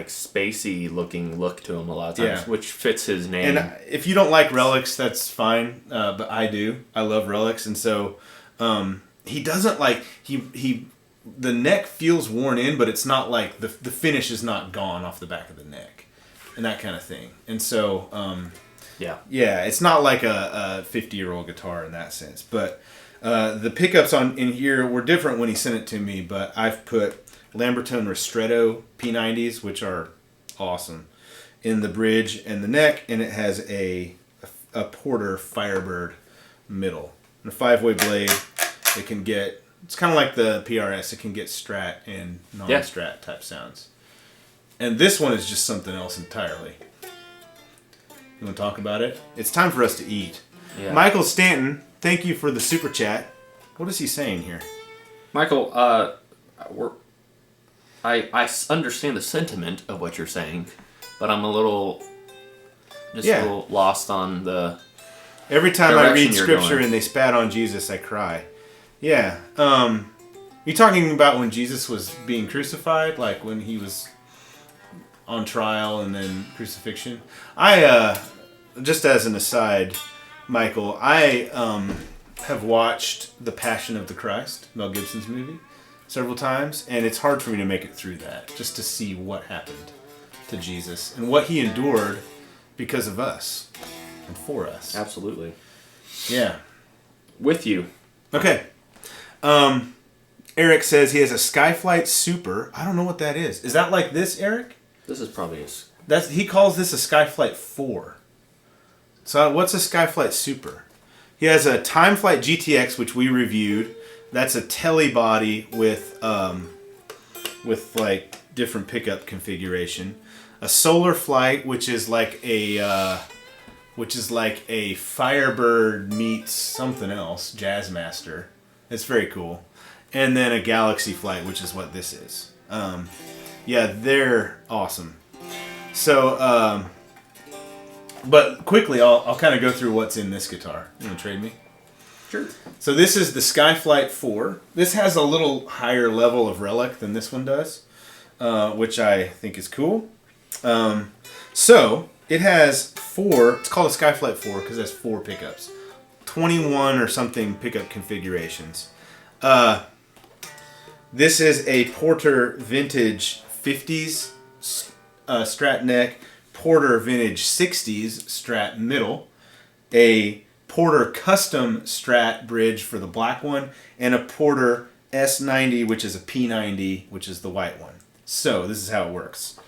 S2: spacey looking look to him a lot of times, which fits his name.
S1: And if you don't like relics, that's fine. But I do. I love relics, and so he doesn't like he. The neck feels worn in, but it's not like the finish is not gone off the back of the neck, and that kind of thing. And so it's not like a 50-year-old guitar in that sense. But the pickups in here were different when he sent it to me. But I've put Lambertone Ristretto P90s, which are awesome, in the bridge and the neck, and it has a Porter Firebird middle. And a 5-way blade, it can get, it's kind of like the PRS, it can get Strat and non-Strat type sounds. And this one is just something else entirely. You want to talk about it? It's time for us to eat. Yeah. Michael Stanton, thank you for the super chat. What is he saying here?
S2: Michael, I understand the sentiment of what you're saying, but I'm a little lost on the.
S1: Every time I read scripture and they spat on Jesus, I cry. Yeah. You talking about when Jesus was being crucified, like when he was on trial and then crucifixion? I just as an aside, Michael, I have watched The Passion of the Christ, Mel Gibson's movie, several times, and it's hard for me to make it through that, just to see what happened to Jesus and what he endured because of us and for us.
S2: Absolutely.
S1: Yeah.
S2: With you.
S1: Okay. Eric says he has a Skyflight Super. I don't know what that is. Is that like this, Eric?
S2: This is probably
S1: he calls this a Skyflight 4. So what's a Skyflight Super? He has a Timeflight GTX, which we reviewed. That's a Tele body with like different pickup configuration. A Solar Flight, which is like a Firebird meets something else, Jazzmaster. It's very cool. And then a Galaxy Flight, which is what this is. They're awesome. So, but quickly, I'll kind of go through what's in this guitar. You want to trade me?
S2: Sure. So
S1: this is the Skyflight 4. This has a little higher level of relic than this one does, which I think is cool. So it has 4. It's called a Skyflight 4 because it has 4 pickups. 21 or something pickup configurations. This is a Porter Vintage 50s Strat neck, Porter Vintage 60s Strat middle, a Porter Custom Strat bridge for the black one, and a Porter S90, which is a P90, which is the white one. So this is how it works.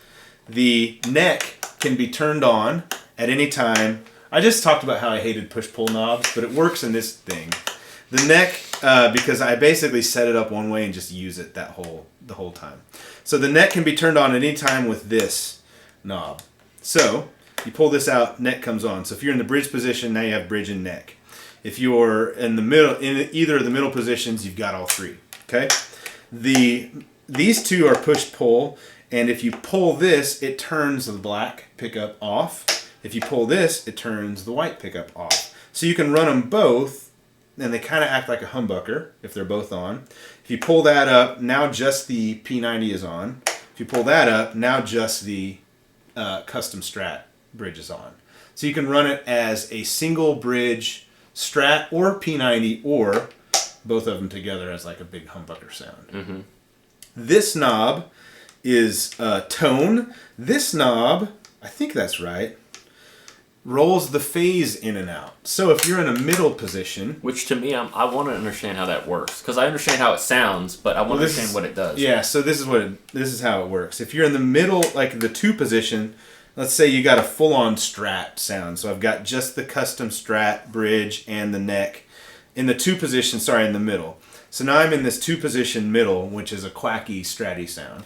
S1: The neck can be turned on at any time. I just talked about how I hated push-pull knobs, but it works in this thing. The neck, because I basically set it up one way and just use it the whole time. So the neck can be turned on at any time with this knob. So You pull this out, neck comes on. So if you're in the bridge position, now you have bridge and neck. If you're in the middle, in either of the middle positions, you've got all three. Okay. These two are push-pull, and if you pull this, it turns the black pickup off. If you pull this, it turns the white pickup off. So you can run them both, and they kind of act like a humbucker if they're both on. If you pull that up, now just the P90 is on. If you pull that up, now just the custom Strat bridge is on. So you can run it as a single bridge Strat or P90, or both of them together as like a big humbucker sound.
S2: Mm-hmm.
S1: This knob is tone. This knob, I think that's right, rolls the phase in and out. So if you're in a middle position...
S2: Which to me, I want to understand how that works. Because I understand how it sounds, but I want to understand what it does.
S1: Yeah, so this is how it works. If you're in the middle, like the 2 position, let's say you got a full-on Strat sound. So I've got just the custom Strat bridge and the neck in the 2 position, in the middle. So now I'm in this 2 position middle, which is a quacky Stratty sound.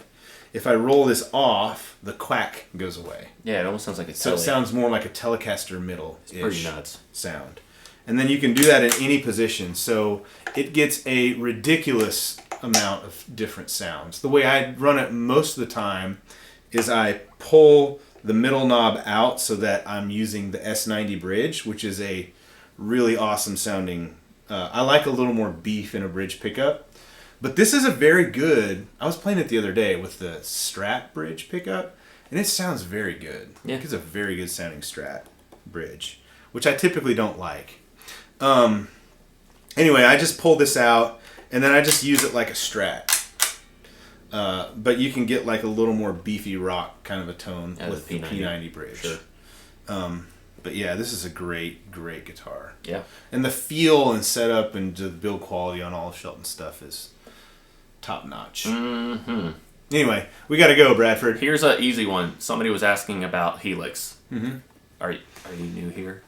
S1: If I roll this off, the quack goes away.
S2: Yeah, it almost sounds like a
S1: So it sounds more like a Telecaster middle-ish
S2: pretty nuts
S1: sound. And then you can do that in any position. So it gets a ridiculous amount of different sounds. The way I run it most of the time is I pull the middle knob out so that I'm using the S90 bridge, which is a really awesome sounding. I like a little more beef in a bridge pickup. But this is a very good... I was playing it the other day with the Strat bridge pickup, and it sounds very good.
S2: Yeah.
S1: It's a very good sounding Strat bridge, which I typically don't like. Anyway, I just pull this out, and then I just use it like a Strat. But you can get like a little more beefy rock kind of a tone with the P90 bridge.
S2: Sure.
S1: But yeah, this is a great, great guitar.
S2: Yeah.
S1: And the feel and setup and the build quality on all of Shelton's stuff is top notch.
S2: Mm-hmm.
S1: Anyway, we got to go, Bradford.
S2: Here's an easy one. Somebody was asking about Helix.
S1: Mm-hmm.
S2: Are you new here?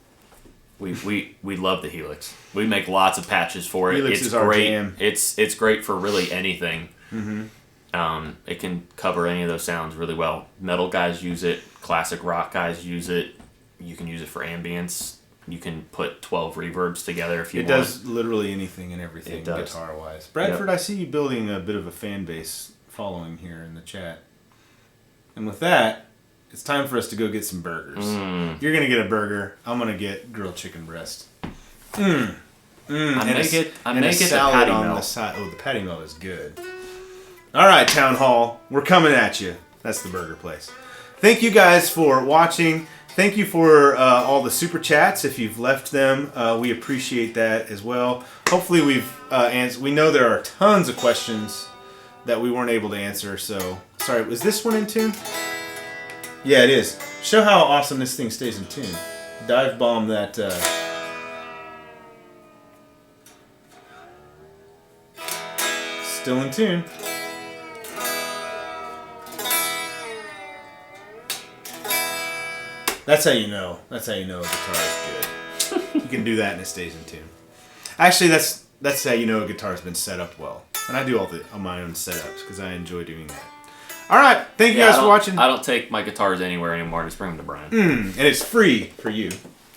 S2: We love the Helix. We make lots of patches for it.
S1: Helix is our jam.
S2: It's great for really anything.
S1: Mm-hmm.
S2: It can cover any of those sounds really well. Metal guys use it. Classic rock guys use it. You can use it for ambience. You can put 12 reverbs together if you want.
S1: It does literally anything and everything guitar-wise. Bradford, I see you building a bit of a fan base following here in the chat. And with that, it's time for us to go get some burgers. You're going to get a burger. I'm going to get grilled chicken breast.
S2: I may get the
S1: salad
S2: patty
S1: on
S2: melt.
S1: the side. Oh, the patty melt is good. All right, Town Hall. We're coming at you. That's the burger place. Thank you guys for watching. Thank you for all the super chats. If you've left them, we appreciate that as well. Hopefully we've answered. We know there are tons of questions that we weren't able to answer. So, sorry, was this one in tune? Yeah, it is. Show how awesome this thing stays in tune. Dive bomb that. Still in tune. That's how you know. That's how you know a guitar is good. You can do that and it stays in tune. Actually, that's how you know a guitar's been set up well. And I do all my own setups because I enjoy doing that. All right, thank you guys for watching.
S2: I don't take my guitars anywhere anymore. I just bring them to Brian.
S1: And it's free for you.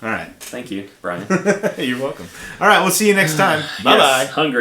S1: All right.
S2: Thank you, Brian.
S1: You're welcome. All right, we'll see you next time. Bye-bye.
S2: Yes, hungry.